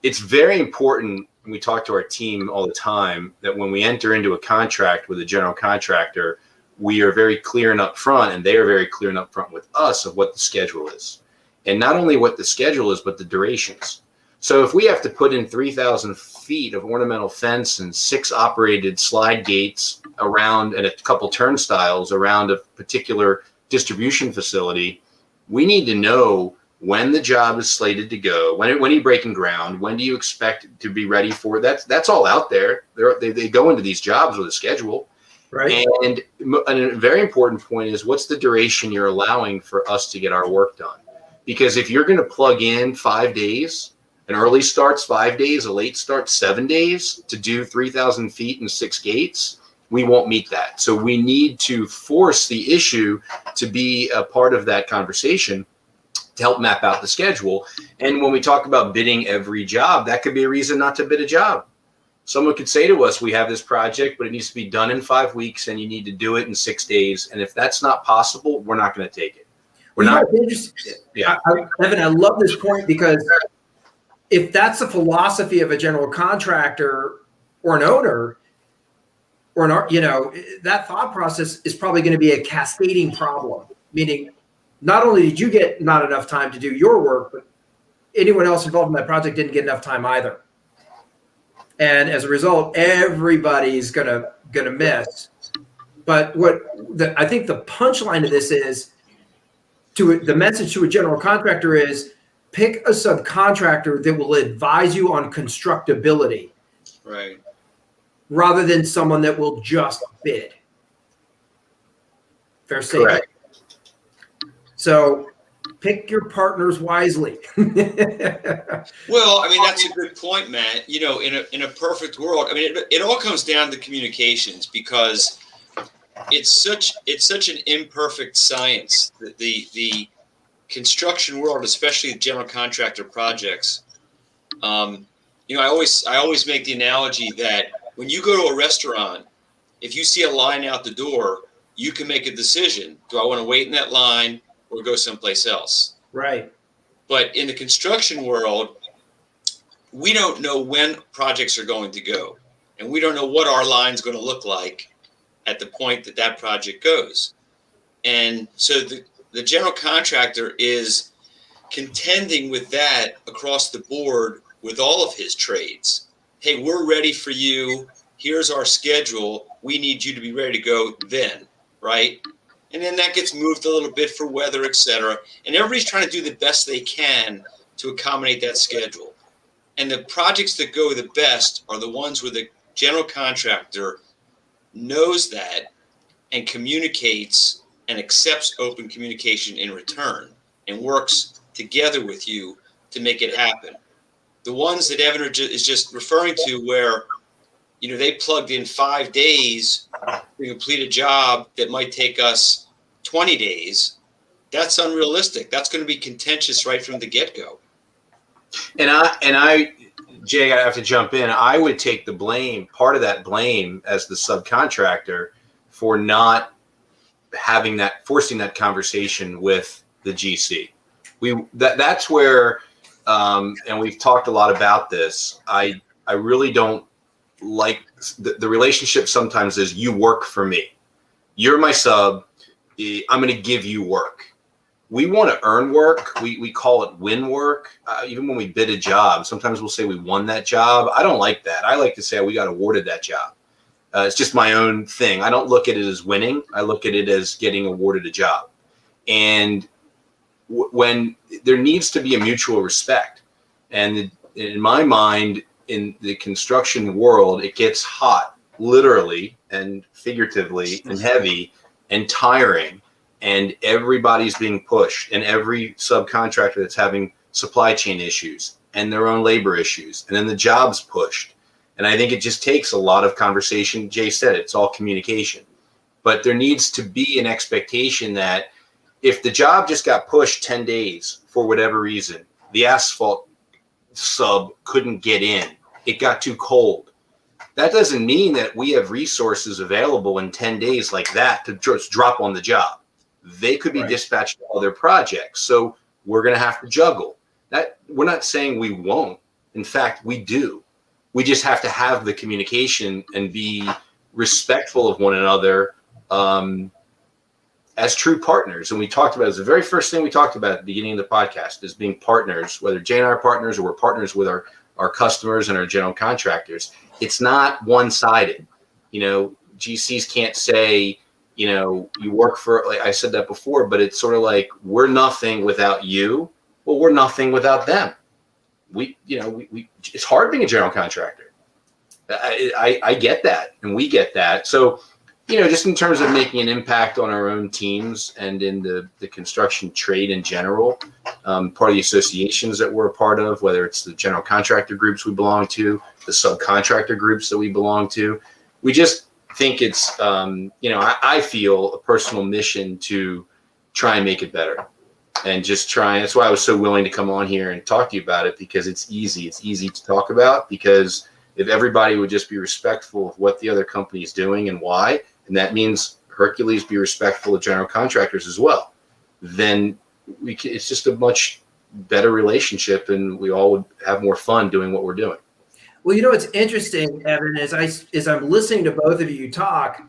It's very important, and we talk to our team all the time, that when we enter into a contract with a general contractor, we are very clear and upfront, and they are very clear and upfront with us of what the schedule is. And not only what the schedule is, but the durations. So if we have to put in 3,000 feet of ornamental fence and 6 operated slide gates around and a couple turnstiles around a particular distribution facility, we need to know when the job is slated to go, when are you breaking ground, when do you expect to be ready for it? That's all out there. They go into these jobs with a schedule. Right. And a very important point is, what's the duration you're allowing for us to get our work done? Because if you're going to plug in 5 days, an early start's 5 days, a late start 7 days to do 3,000 feet and 6 gates, we won't meet that. So we need to force the issue to be a part of that conversation to help map out the schedule. And when we talk about bidding every job, that could be a reason not to bid a job. Someone could say to us, we have this project, but it needs to be done in 5 weeks and you need to do it in 6 days. And if that's not possible, we're not going to take it. We're not. Yeah. Evan, I love this point, because if that's the philosophy of a general contractor, or an owner or that thought process is probably going to be a cascading problem, meaning not only did you get not enough time to do your work, but anyone else involved in that project didn't get enough time either. And as a result, everybody's gonna miss. But I think the punchline of this is, the message to a general contractor is, pick a subcontractor that will advise you on constructability, Right. rather than someone that will just bid. Fair statement. Correct. So pick your partners wisely. Well, I mean, that's a good point, Matt. You know, in a perfect world, I mean, it all comes down to communications, because it's such an imperfect science. The construction world, especially general contractor projects. You know, I always make the analogy that when you go to a restaurant, if you see a line out the door, you can make a decision. Do I want to wait in that line or go someplace else? Right. But in the construction world, we don't know when projects are going to go, and we don't know what our line's going to look like at the point that project goes. And so the general contractor is contending with that across the board with all of his trades. Hey, we're ready for you. Here's our schedule. We need you to be ready to go then, right? And then that gets moved a little bit for weather, et cetera. And everybody's trying to do the best they can to accommodate that schedule. And the projects that go the best are the ones where the general contractor knows that and communicates and accepts open communication in return and works together with you to make it happen. The ones that Evan is just referring to, where, you know, they plugged in 5 days to complete a job that might take us 20 days, that's unrealistic. That's going to be contentious right from the get-go. And I, Jay, I have to jump in. I would take the blame, part of that blame, as the subcontractor for not forcing that conversation with the GC. That's where, and we've talked a lot about this. I really don't like the relationship. Sometimes is, you work for me, you're my sub, I'm going to give you work. We want to earn work. We call it win work. Even when we bid a job, sometimes we'll say we won that job. I don't like that. I like to say we got awarded that job. It's just my own thing. I don't look at it as winning. I look at it as getting awarded a job. And when there needs to be a mutual respect. And in my mind, in the construction world, it gets hot, literally and figuratively, and heavy and tiring. And everybody's being pushed, and every subcontractor that's having supply chain issues and their own labor issues, and then the job's pushed. And I think it just takes a lot of conversation. Jay said it's all communication, but there needs to be an expectation that if the job just got pushed 10 days for whatever reason, the asphalt sub couldn't get in, it got too cold. That doesn't mean that we have resources available in 10 days like that to just drop on the job. They could be dispatched to other projects. So we're going to have to juggle that. We're not saying we won't. In fact, we do. We just have to have the communication and be respectful of one another as true partners. And we talked about, it was the very first thing we talked about at the beginning of the podcast, is being partners, whether Jay and I are partners or we're partners with our customers and our general contractors. It's not one-sided. You know, GCs can't say, you know, you work for, like I said that before, but it's sort of like, we're nothing without you. Well, we're nothing without them. It's hard being a general contractor. I get that, and we get that. So, you know, just in terms of making an impact on our own teams and in the construction trade in general, part of the associations that we're a part of, whether it's the general contractor groups we belong to, the subcontractor groups that we belong to, we just think it's, I feel a personal mission to try and make it better, and just try. That's why I was so willing to come on here and talk to you about it, because it's easy. It's easy to talk about, because if everybody would just be respectful of what the other company is doing and why, and that means Hercules be respectful of general contractors as well, then it's just a much better relationship, and we all would have more fun doing what we're doing. Well, it's interesting, Evan, as I'm listening to both of you talk,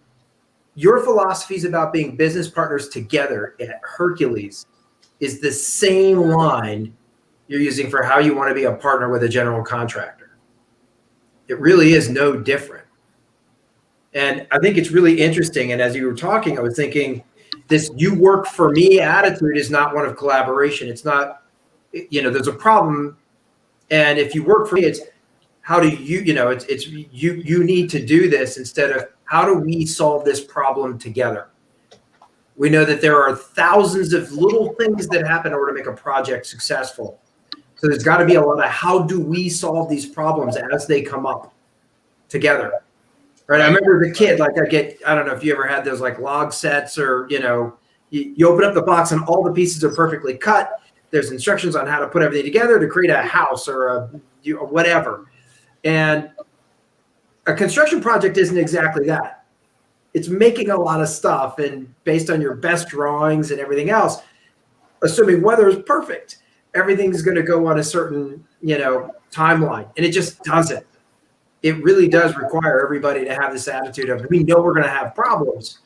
your philosophies about being business partners together at Hercules is the same line you're using for how you want to be a partner with a general contractor. It really is no different. And I think it's really interesting. And as you were talking, I was thinking this "you work for me" attitude is not one of collaboration. It's not, there's a problem. And if you work for me, it's how do you, it's you need to do this instead of how do we solve this problem together? We know that there are thousands of little things that happen in order to make a project successful. So there's got to be a lot of how do we solve these problems as they come up together. Right. I remember as a kid, I don't know if you ever had those like log sets or, you open up the box and all the pieces are perfectly cut. There's instructions on how to put everything together to create a house or whatever. And a construction project isn't exactly that. It's making a lot of stuff and based on your best drawings and everything else, assuming weather is perfect, everything's going to go on a certain, timeline. And it just doesn't. It really does require everybody to have this attitude of, we know we're going to have problems.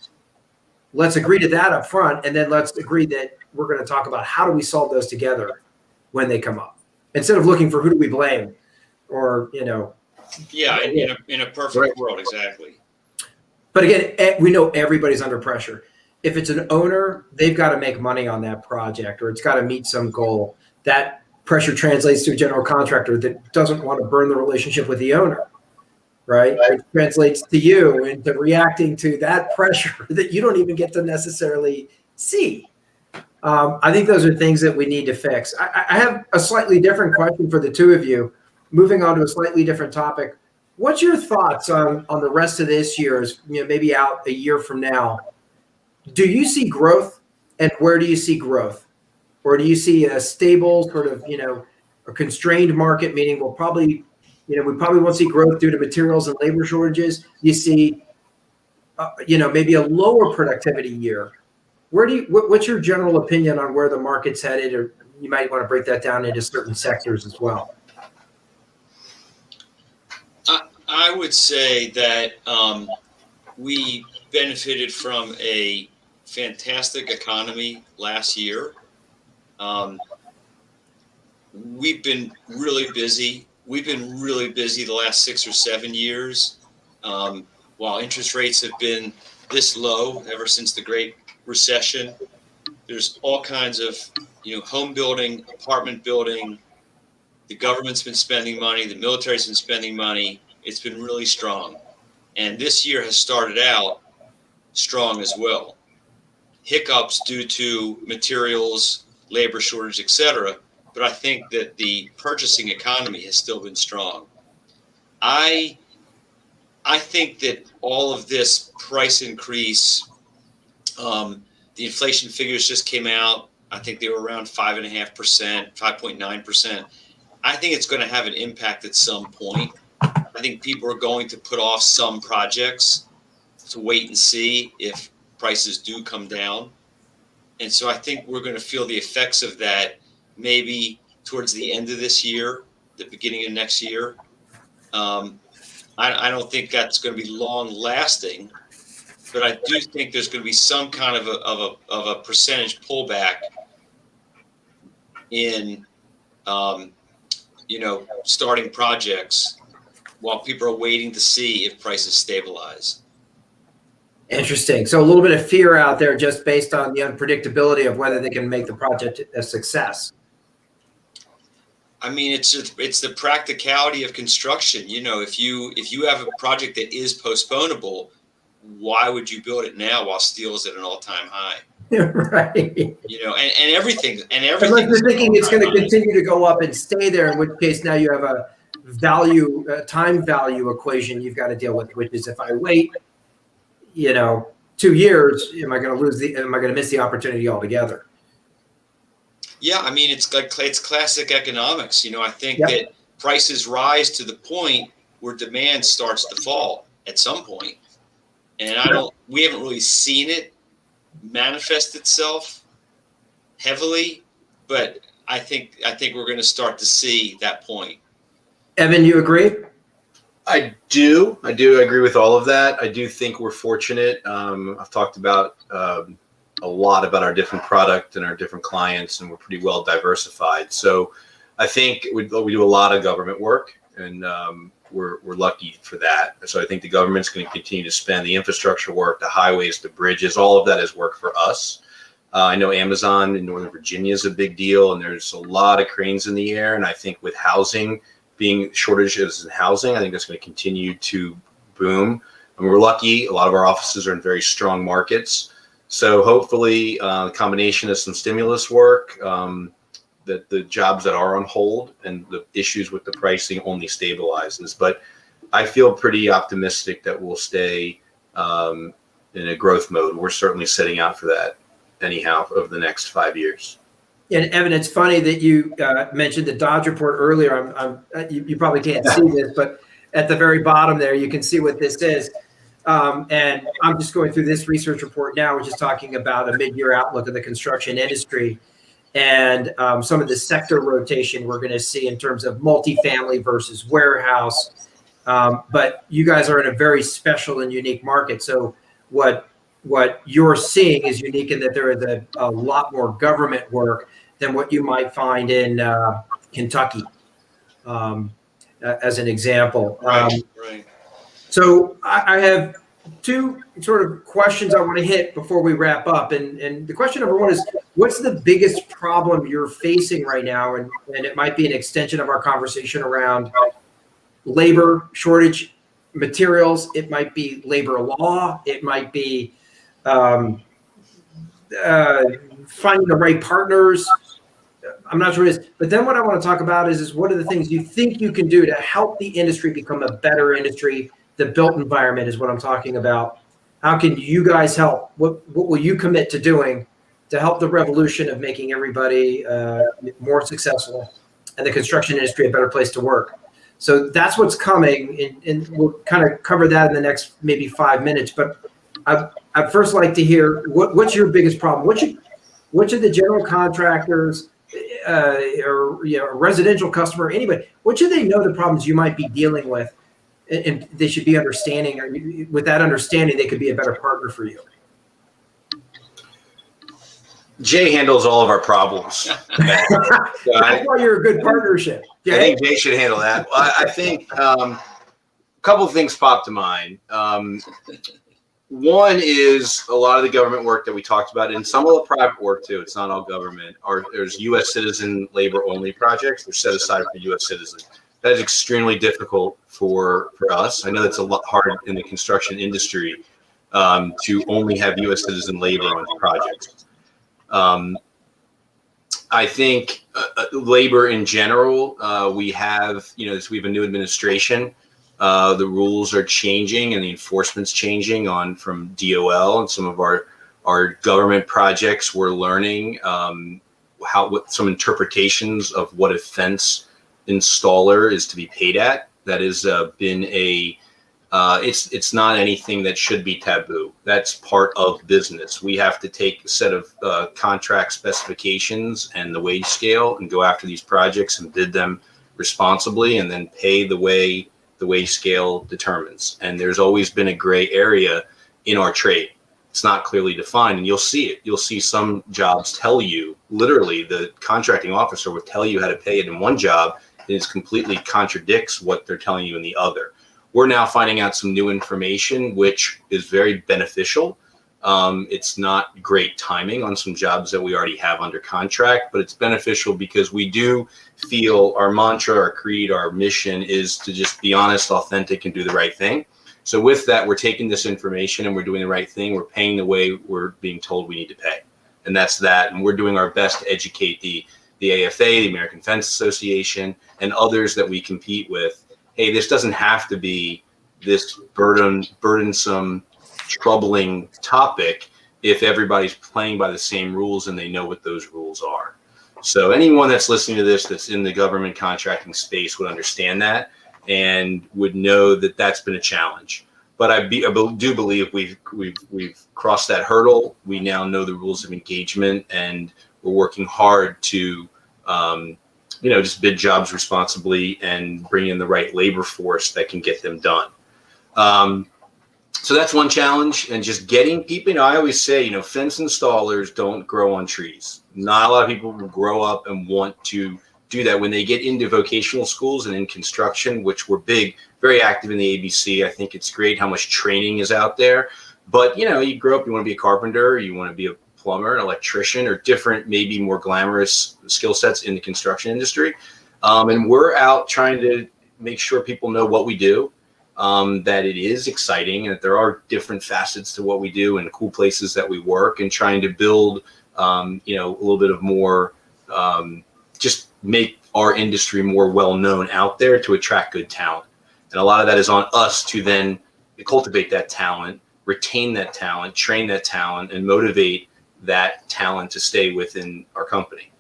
Let's agree to that up front. And then let's agree that we're going to talk about how do we solve those together when they come up, instead of looking for who do we blame or, Yeah, in a perfect world, exactly. But again, we know everybody's under pressure. If it's an owner, they've got to make money on that project or it's got to meet some goal. That pressure translates to a general contractor that doesn't want to burn the relationship with the owner. Right? It translates to you into reacting to that pressure that you don't even get to necessarily see. I think those are things that we need to fix. I have a slightly different question for the two of you. Moving on to a slightly different topic. What's your thoughts on the rest of this year, maybe out a year from now? Do you see growth, and where do you see growth? Or do you see a stable sort of, a constrained market, meaning we probably won't see growth due to materials and labor shortages. You see, maybe a lower productivity year. What's your general opinion on where the market's headed? Or you might want to break that down into certain sectors as well. I would say that we benefited from a fantastic economy last year. We've been really busy. We've been really busy the last 6 or 7 years, while interest rates have been this low ever since the Great Recession. There's all kinds of, home building, apartment building. The government's been spending money. The military's been spending money. It's been really strong. And this year has started out strong as well. Hiccups due to materials, labor shortage, etc. But I think that the purchasing economy has still been strong. I think that all of this price increase, the inflation figures just came out. I think they were around 5.5%, 5.9%. I think it's going to have an impact at some point. I think people are going to put off some projects to wait and see if prices do come down. And so I think we're going to feel the effects of that maybe towards the end of this year, the beginning of next year. I don't think that's going to be long lasting, but I do think there's going to be some kind of a percentage pullback in, starting projects while people are waiting to see if prices stabilize. Interesting. So a little bit of fear out there just based on the unpredictability of whether they can make the project a success. I mean, it's the practicality of construction. If you have a project that is postponable, why would you build it now while steel is at an all-time high? Right. And everything. Unless you're thinking it's going to continue to go up and stay there, in which case now you have a time value equation you've got to deal with, which is if I wait, 2 years, am I going to miss the opportunity altogether? Yeah, I mean, it's classic economics. I think that prices rise to the point where demand starts to fall at some point. And we haven't really seen it manifest itself heavily, but I think we're going to start to see that point. Evan, you agree? I do. I agree with all of that. I do think we're fortunate. I've talked about a lot about our different product and our different clients, and we're pretty well diversified. So I think we do a lot of government work, and we're lucky for that. So I think the government's going to continue to spend the infrastructure work, the highways, the bridges, all of that is work for us. I know Amazon in Northern Virginia is a big deal, and there's a lot of cranes in the air. And I think with housing being shortages in housing, I think that's going to continue to boom. And we're lucky. A lot of our offices are in very strong markets. So hopefully a combination of some stimulus work, that the jobs that are on hold and the issues with the pricing only stabilizes. But I feel pretty optimistic that we'll stay in a growth mode. We're certainly setting out for that anyhow over the next 5 years. And Evan, it's funny that you mentioned the Dodge report earlier. You probably can't see this, but at the very bottom there, you can see what this is. And I'm just going through this research report now, which is talking about a mid-year outlook of the construction industry and some of the sector rotation we're going to see in terms of multifamily versus warehouse. But you guys are in a very special and unique market. So what you're seeing is unique in that there is a lot more government work than what you might find in Kentucky, as an example. Right. So I have two sort of questions I want to hit before we wrap up. And the question number one is, what's the biggest problem you're facing right now? And it might be an extension of our conversation around labor shortage, materials. It might be labor law. It might be finding the right partners. I'm not sure what it is. But then what I want to talk about is what are the things you think you can do to help the industry become a better industry? The built environment is what I'm talking about. How can you guys help? What will you commit to doing to help the revolution of making everybody more successful and the construction industry a better place to work? So that's what's coming, and we'll kind of cover that in the next maybe 5 minutes. But I'd first like to hear what's your biggest problem? Which of the general contractors or a residential customer, anybody, what should they know the problems you might be dealing with? And they should be understanding, or with that understanding, they could be a better partner for you. Jay handles all of our problems. That's why you're a good partnership. Jay? I think Jay should handle that. I think a couple of things pop to mind. One is a lot of the government work that we talked about, and some of the private work too. It's not all government. There's U.S. citizen labor only projects. They're set aside for U.S. citizens. That is extremely difficult for us. I know that's a lot hard in the construction industry to only have U.S. citizen labor on projects. I think labor in general, we have a new administration. The rules are changing and the enforcement's changing from DOL and some of our government projects. We're learning what some interpretations of what a fence installer is to be paid at. That has been it's not anything that should be taboo. That's part of business. We have to take a set of contract specifications and the wage scale and go after these projects and bid them responsibly and then pay the way the wage scale determines. And there's always been a gray area in our trade. It's not clearly defined, and you'll see it. You'll see some jobs tell you, literally, the contracting officer will tell you how to pay it in one job, and it completely contradicts what they're telling you in the other. We're now finding out some new information, which is very beneficial. It's not great timing on some jobs that we already have under contract, but it's beneficial because we do feel our mantra, our creed, our mission is to just be honest, authentic, and do the right thing. So with that, we're taking this information and we're doing the right thing. We're paying the way we're being told we need to pay. And that's that. And we're doing our best to educate the AFA, the American Fence Association, and others that we compete with. Hey, this doesn't have to be this burdensome, troubling topic if everybody's playing by the same rules and they know what those rules are. So anyone that's listening to this that's in the government contracting space would understand that and would know that that's been a challenge. But I do believe we've crossed that hurdle. We now know the rules of engagement, and we're working hard to just bid jobs responsibly and bring in the right labor force that can get them done. So that's one challenge, and just getting people. I always say, fence installers don't grow on trees. Not a lot of people will grow up and want to do that when they get into vocational schools and in construction, which we're very active in the ABC. I think it's great how much training is out there. But, you grow up, you want to be a carpenter, you want to be a plumber, an electrician, or different, maybe more glamorous skill sets in the construction industry. And we're out trying to make sure people know what we do. That it is exciting and that there are different facets to what we do and cool places that we work, and trying to build, a little bit of more, just make our industry more well-known out there to attract good talent. And a lot of that is on us to then cultivate that talent, retain that talent, train that talent, and motivate that talent to stay within our company.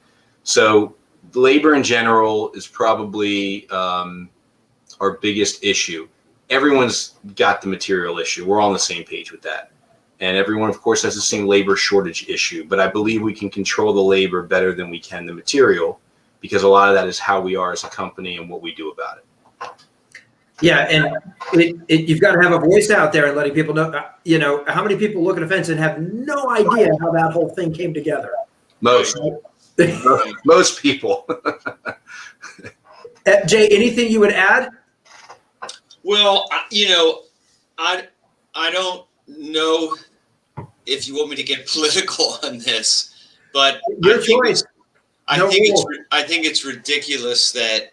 So labor in general is probably our biggest issue. Everyone's got the material issue. We're all on the same page with that. And everyone, of course, has the same labor shortage issue. But I believe we can control the labor better than we can the material, because a lot of that is how we are as a company and what we do about it. Yeah, and you've got to have a voice out there and letting people know, how many people look at a fence and have no idea how that whole thing came together. Most people. Jay, anything you would add? Well, I don't know if you want me to get political on this, but Your choice. I think it's ridiculous that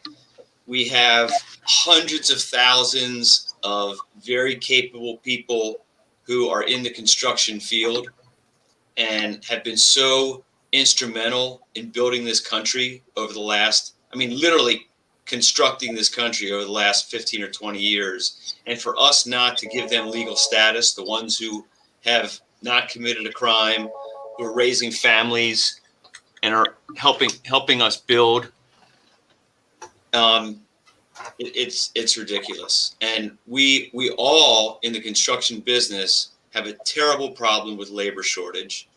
we have hundreds of thousands of very capable people who are in the construction field and have been so instrumental in building this country over the last, literally constructing this country over the last 15 or 20 years. And for us not to give them legal status, the ones who have not committed a crime, who are raising families and are helping us build, it's ridiculous. And we all in the construction business have a terrible problem with labor shortage.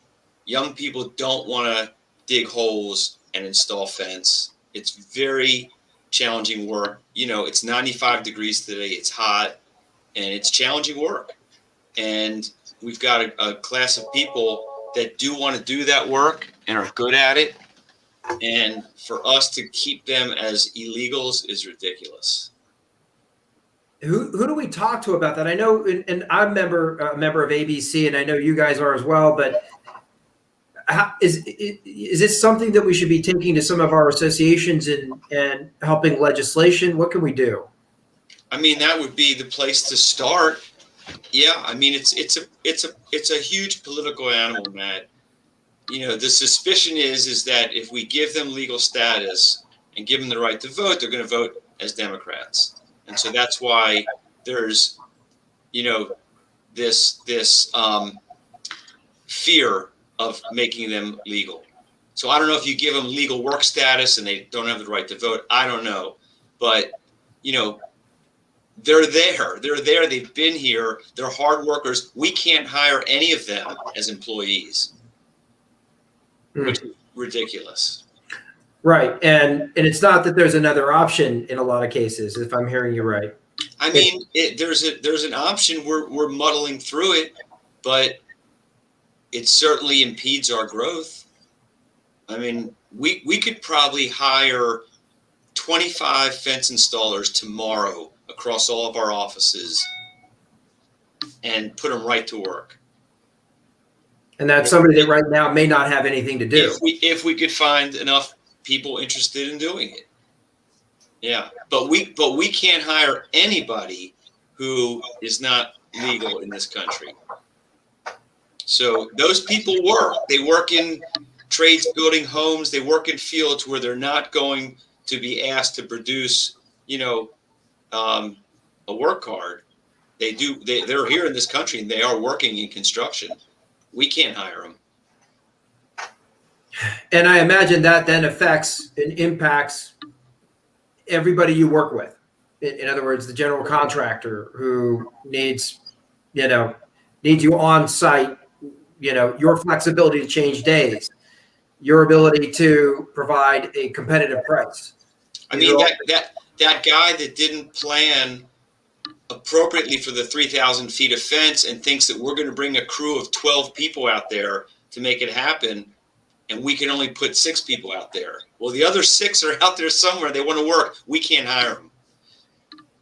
Young people don't want to dig holes and install fence. It's very challenging work. It's 95 degrees today. It's hot and it's challenging work. And we've got a class of people that do want to do that work and are good at it. And for us to keep them as illegals is ridiculous. Who do we talk to about that? I know, and I'm a member of ABC, and I know you guys are as well, but is this something that we should be taking to some of our associations and helping legislation? What can we do? That would be the place to start. Yeah, it's a huge political animal, Matt. The suspicion is that if we give them legal status and give them the right to vote, they're going to vote as Democrats. And so that's why there's, this fear of making them legal. So I don't know if you give them legal work status and they don't have the right to vote. I don't know. But, they're there. They're there. They've been here. They're hard workers. We can't hire any of them as employees, which is ridiculous. Right. And it's not that there's another option in a lot of cases, if I'm hearing you right. There's an option. We're muddling through it, but it certainly impedes our growth. We could probably hire 25 fence installers tomorrow across all of our offices and put them right to work. And that's somebody that right now may not have anything to do. If we could find enough people interested in doing it. Yeah. But we can't hire anybody who is not legal in this country. So those people they work in trades, building homes, they work in fields where they're not going to be asked to produce, a work card. They're here in this country and they are working in construction. We can't hire them. And I imagine that then affects and impacts everybody you work with. In other words, the general contractor who needs you on site, your flexibility to change days. your ability to provide a competitive price. I mean, that guy that didn't plan appropriately for the 3,000 feet of fence and thinks that we're going to bring a crew of 12 people out there to make it happen, and we can only put 6 people out there. Well, the other 6 are out there somewhere. They want to work. We can't hire them.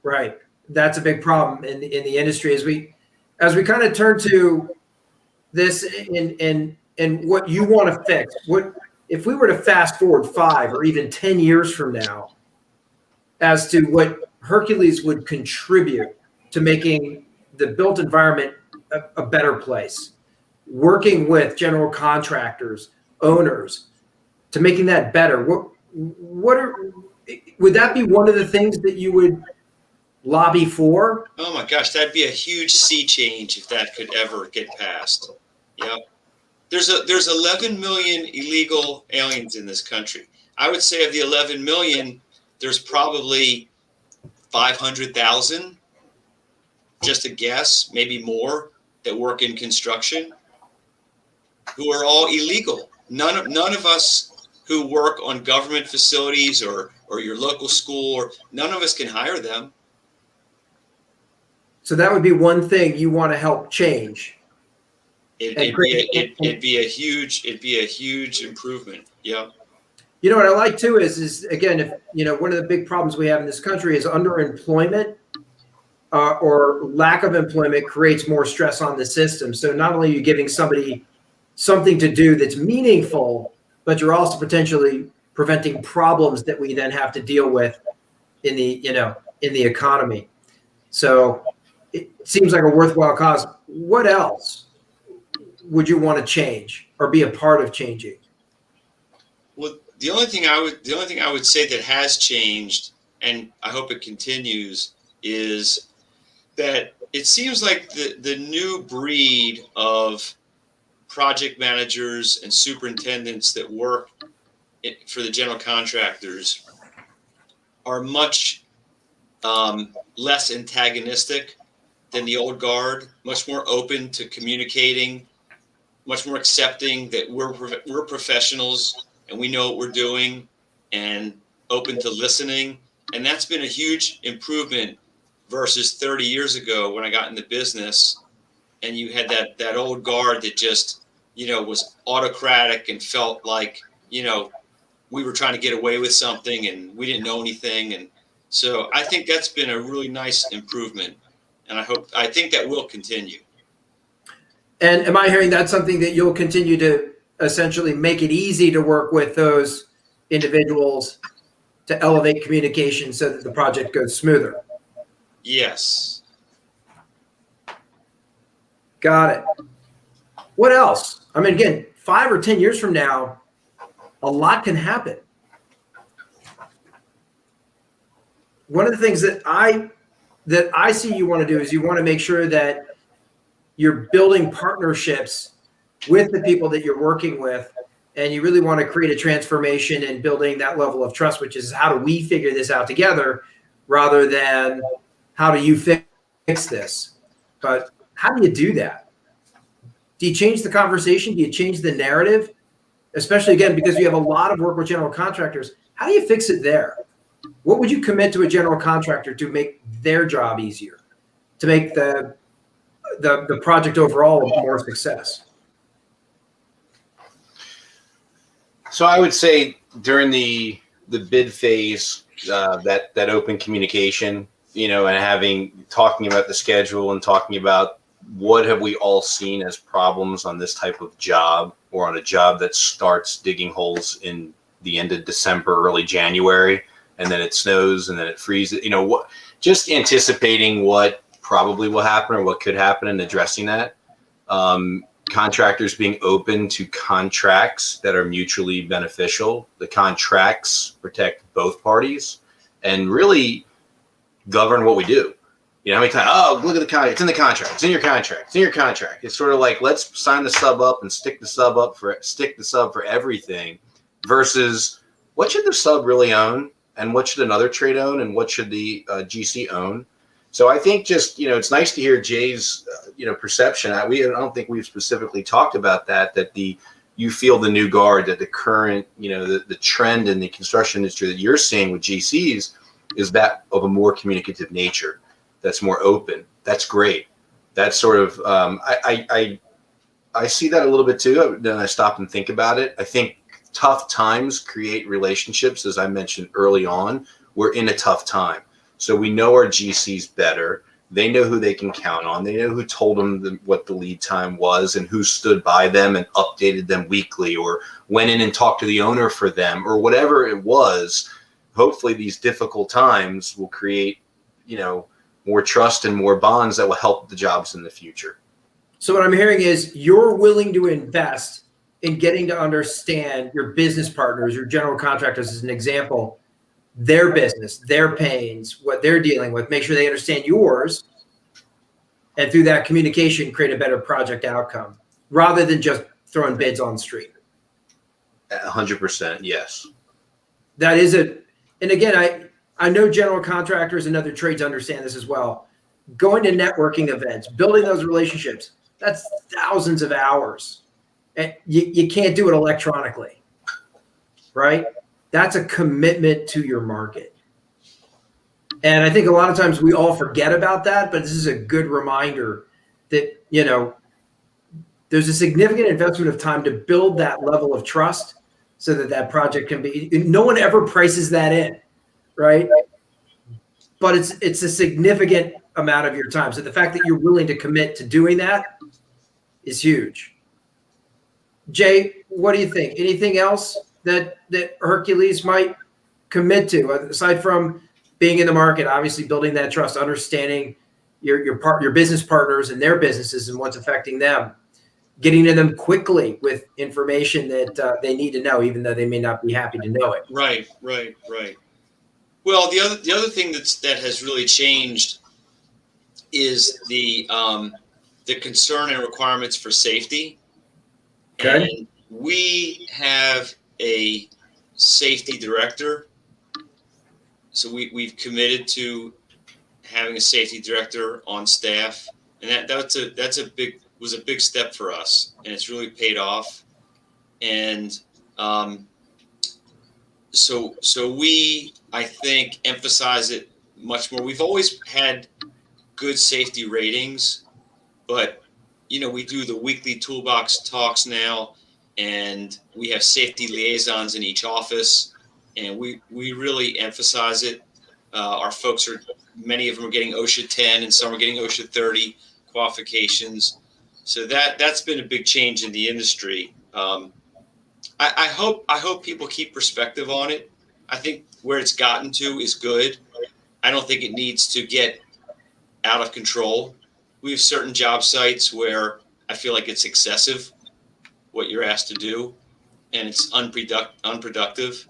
Right. That's a big problem in the industry as we kind of turn to this and what you want to fix. What if we were to fast forward 5 or even 10 years from now as to what Hercules would contribute to making the built environment a better place, working with general contractors, owners, to making that better. Would that be one of the things that you would lobby for? Oh my gosh, that'd be a huge sea change if that could ever get passed. Yep. There's 11 million illegal aliens in this country. I would say of the 11 million, there's probably 500,000, just a guess, maybe more, that work in construction, who are all illegal. None of us who work on government facilities or your local school, or none of us can hire them. So that would be one thing you want to help change. It'd be a huge improvement. Yeah. You know what I like too is again, if one of the big problems we have in this country is underemployment or lack of employment creates more stress on the system. So not only are you giving somebody something to do that's meaningful, but you're also potentially preventing problems that we then have to deal with in the economy. So it seems like a worthwhile cause. What else would you want to change or be a part of changing? Well, the only thing I would say that has changed, and I hope it continues, is that it seems like the new breed of project managers and superintendents that work for the general contractors are much less antagonistic than the old guard, much more open to communicating, much more accepting that we're professionals and we know what we're doing, and open to listening. And that's been a huge improvement versus 30 years ago when I got in the business, and you had that old guard that just, was autocratic and felt like, we were trying to get away with something and we didn't know anything. And so I think that's been a really nice improvement, and I think that will continue. And am I hearing that's something that you'll continue to essentially make it easy to work with those individuals to elevate communication so that the project goes smoother? Yes. Got it. What else? I mean, again, 5 or 10 years from now, a lot can happen. One of the things that I see you want to do is you want to make sure that you're building partnerships with the people that you're working with, and you really want to create a transformation and building that level of trust, which is how do we figure this out together rather than how do you fix this? But how do you do that? Do you change the conversation? Do you change the narrative? Especially, again, because you have a lot of work with general contractors. How do you fix it there? What would you commit to a general contractor to make their job easier, to make the project overall a more success? So I would say during the bid phase, that open communication, and talking about the schedule and talking about what have we all seen as problems on this type of job, or on a job that starts digging holes in the end of December, early January, and then it snows and then it freezes, just anticipating what probably will happen or what could happen and addressing that. Contractors being open to contracts that are mutually beneficial. The contracts protect both parties and really govern what we do. How many times, look at the contract, it's in the contract, it's in your contract, it's in your contract. It's sort of like, let's sign the sub up and stick the sub for everything, versus what should the sub really own, and what should another trade own, and what should the GC own. So I think just, it's nice to hear Jay's, perception. I don't think we've specifically talked about that the you feel the new guard that the current, the trend in the construction industry that you're seeing with GCs is that of a more communicative nature, that's more open. That's great. That's sort of, I see that a little bit too. Then I stop and think about it. I think tough times create relationships. As I mentioned early on, we're in a tough time. So we know our GCs better. They know who they can count on. They know who told them what the lead time was and who stood by them and updated them weekly or went in and talked to the owner for them or whatever it was. Hopefully these difficult times will create, more trust and more bonds that will help the jobs in the future. So what I'm hearing is you're willing to invest in getting to understand your business partners, your general contractors as an example, their business, their pains, what they're dealing with, make sure they understand yours, and through that communication, create a better project outcome rather than just throwing bids on the street. 100%, yes. That is and again, I know general contractors and other trades understand this as well. Going to networking events, building those relationships, that's thousands of hours. And you can't do it electronically, right? That's a commitment to your market. And I think a lot of times we all forget about that, but this is a good reminder that, there's a significant investment of time to build that level of trust so that project can be, no one ever prices that in, right? But it's a significant amount of your time. So the fact that you're willing to commit to doing that is huge. Jay, what do you think? Anything else that Hercules might commit to aside from being in the market, obviously building that trust, understanding your business partners and their businesses and what's affecting them, getting to them quickly with information that they need to know, even though they may not be happy to know it. Right. Well, the other thing that has really changed is the concern and requirements for safety. Okay. And we have a safety director. So we've committed to having a safety director on staff, and was a big step for us, and it's really paid off. And so we, I think, emphasize it much more. We've always had good safety ratings, but we do the weekly toolbox talks now, and we have safety liaisons in each office, and we really emphasize it. Our folks many of them are getting OSHA 10 and some are getting OSHA 30 qualifications. So that's been a big change in the industry. I hope people keep perspective on it. I think where it's gotten to is good. I don't think it needs to get out of control. We have certain job sites where I feel like it's excessive what you're asked to do, and it's unproductive.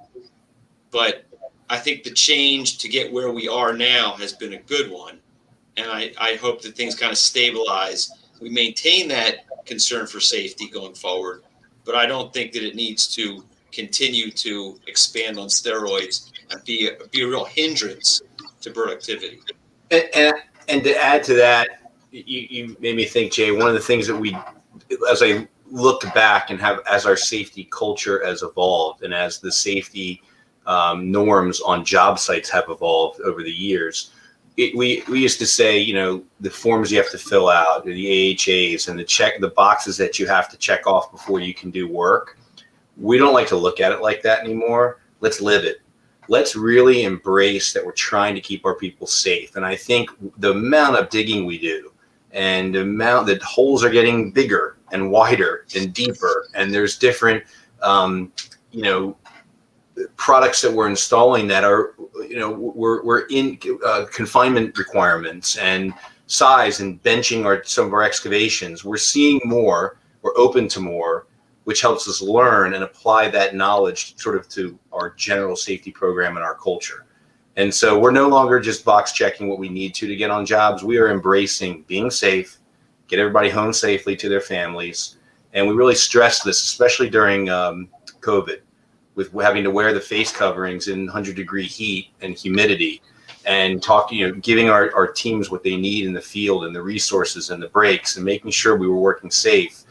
But I think the change to get where we are now has been a good one, and I hope that things kind of stabilize. We maintain that concern for safety going forward, but I don't think that it needs to continue to expand on steroids and be a real hindrance to productivity. And to add to that, you made me think, Jay, one of the things that as I looked back and as our safety culture has evolved and as the safety norms on job sites have evolved over the years, we used to say, the forms you have to fill out, the AHAs and the boxes that you have to check off before you can do work. We don't like to look at it like that anymore. Let's live it. Let's really embrace that we're trying to keep our people safe. And I think the amount of digging we do and the amount that holes are getting bigger and wider and deeper, and there's different, products that we're installing that are, we're in confinement requirements and size and benching some of our excavations. We're seeing more, we're open to more, which helps us learn and apply that knowledge sort of to our general safety program and our culture. And so we're no longer just box checking what we need to get on jobs. We are embracing being safe, get everybody home safely to their families. And we really stress this, especially during COVID, with having to wear the face coverings in 100-degree heat and humidity, and giving our teams what they need in the field and the resources and the breaks, and making sure we were working safe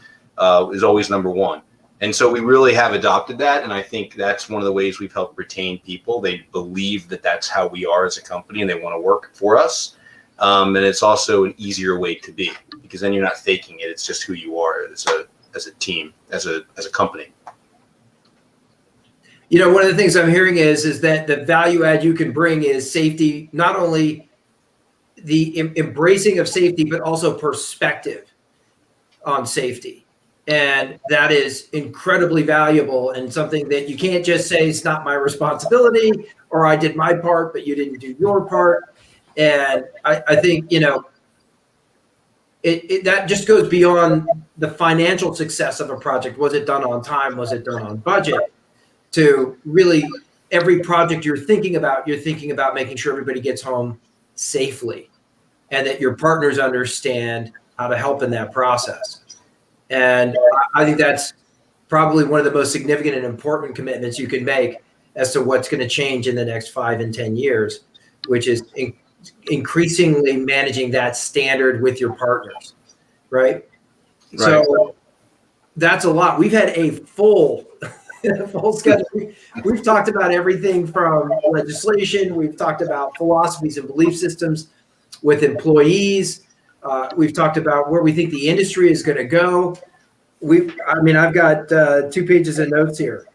is always number one. And so we really have adopted that. And I think that's one of the ways we've helped retain people. They believe that that's how we are as a company and they want to work for us. And it's also an easier way to be, because then you're not faking it. It's just who you are as a team, as a company. You know, one of the things I'm hearing is that the value add you can bring is safety, not only the embracing of safety, but also perspective on safety. And that is incredibly valuable and something that you can't just say it's not my responsibility, or I did my part, but you didn't do your part. And I think, you know, that just goes beyond the financial success of a project. Was it done on time? Was it done on budget? To really every project you're thinking about making sure everybody gets home safely and that your partners understand how to help in that process. And I think that's probably one of the most significant and important commitments you can make as to what's going to change in the next 5 and 10 years, which is increasingly managing that standard with your partners, right? So that's a lot. We've had a full schedule. We've talked about everything from legislation. We've talked about philosophies and belief systems with employees. We've talked about where we think the industry is going to go. I've got 2 pages of notes here.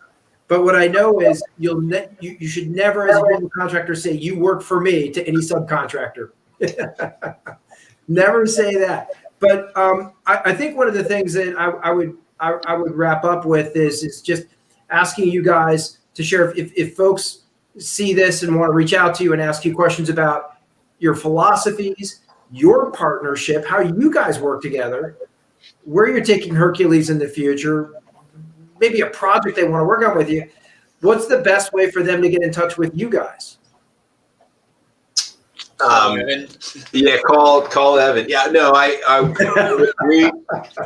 But what I know is you should never, as a general contractor, say you work for me to any subcontractor. Never say that. But I think one of the things that I would wrap up with is just asking you guys to share if folks see this and want to reach out to you and ask you questions about your philosophies, your partnership, how you guys work together, where you're taking Hercules in the future, maybe a project they want to work on with you. What's the best way for them to get in touch with you guys? Evan. Yeah, call Evan. Yeah, no,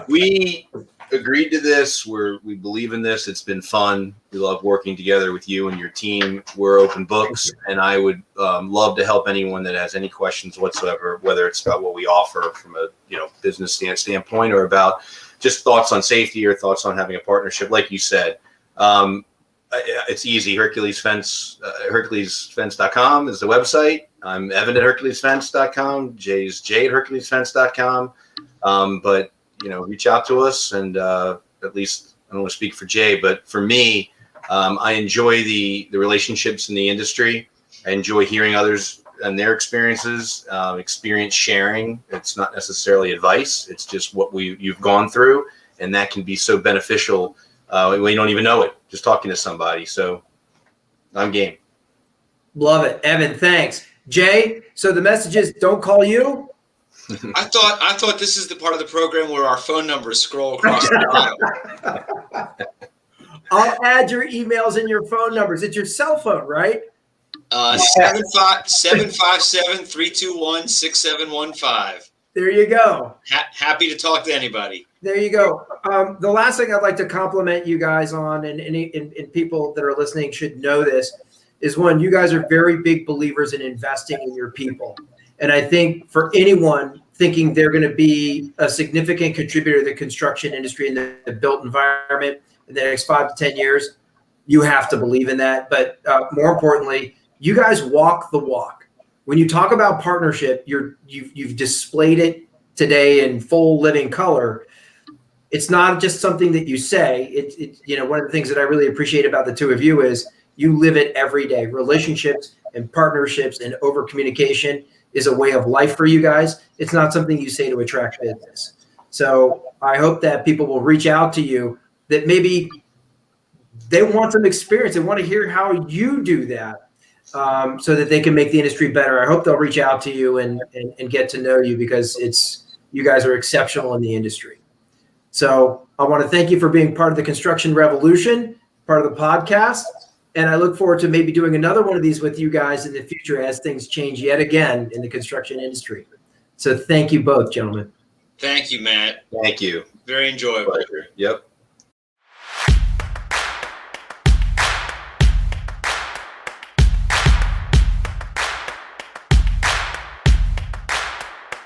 we agreed to this. We believe in this. It's been fun. We love working together with you and your team. We're open books, and I would love to help anyone that has any questions whatsoever, whether it's about what we offer from a business standpoint, or about just thoughts on safety or thoughts on having a partnership. Like you said, it's easy. Hercules Fence, HerculesFence.com is the website. I'm Evan at HerculesFence.com. Jay's Jay at HerculesFence.com. But reach out to us, and at least I don't want to speak for Jay, but for me, I enjoy the relationships in the industry. I enjoy hearing others and their experiences, experience sharing. It's not necessarily advice. It's just what you've gone through, and that can be so beneficial when you don't even know it, just talking to somebody. So I'm game. Love it. Evan, thanks. Jay, so the message is don't call you. I thought this is the part of the program where our phone numbers scroll across the aisle. I'll add your emails and your phone numbers. It's your cell phone, right? 757-321-6715. There you go. Happy to talk to anybody. There you go. The last thing I'd like to compliment you guys on, and people that are listening should know this, is one, you guys are very big believers in investing in your people. And I think for anyone thinking they're going to be a significant contributor to the construction industry and the built environment in the next 5 to 10 years, you have to believe in that. But more importantly, you guys walk the walk. When you talk about partnership, you've displayed it today in full living color. It's not just something that you say. One of the things that I really appreciate about the two of you is you live it every day. Relationships and partnerships and over communication is a way of life for you guys. It's not something you say to attract business. So I hope that people will reach out to you, that maybe they want some experience. They want to hear how you do that, so that they can make the industry better. I hope they'll reach out to you and get to know you, because you guys are exceptional in the industry. So I want to thank you for being part of the Construction Revolution, part of the podcast. And I look forward to maybe doing another one of these with you guys in the future as things change yet again in the construction industry. So thank you both, gentlemen. Thank you, Matt. Thank you. Very enjoyable. Pleasure. Yep.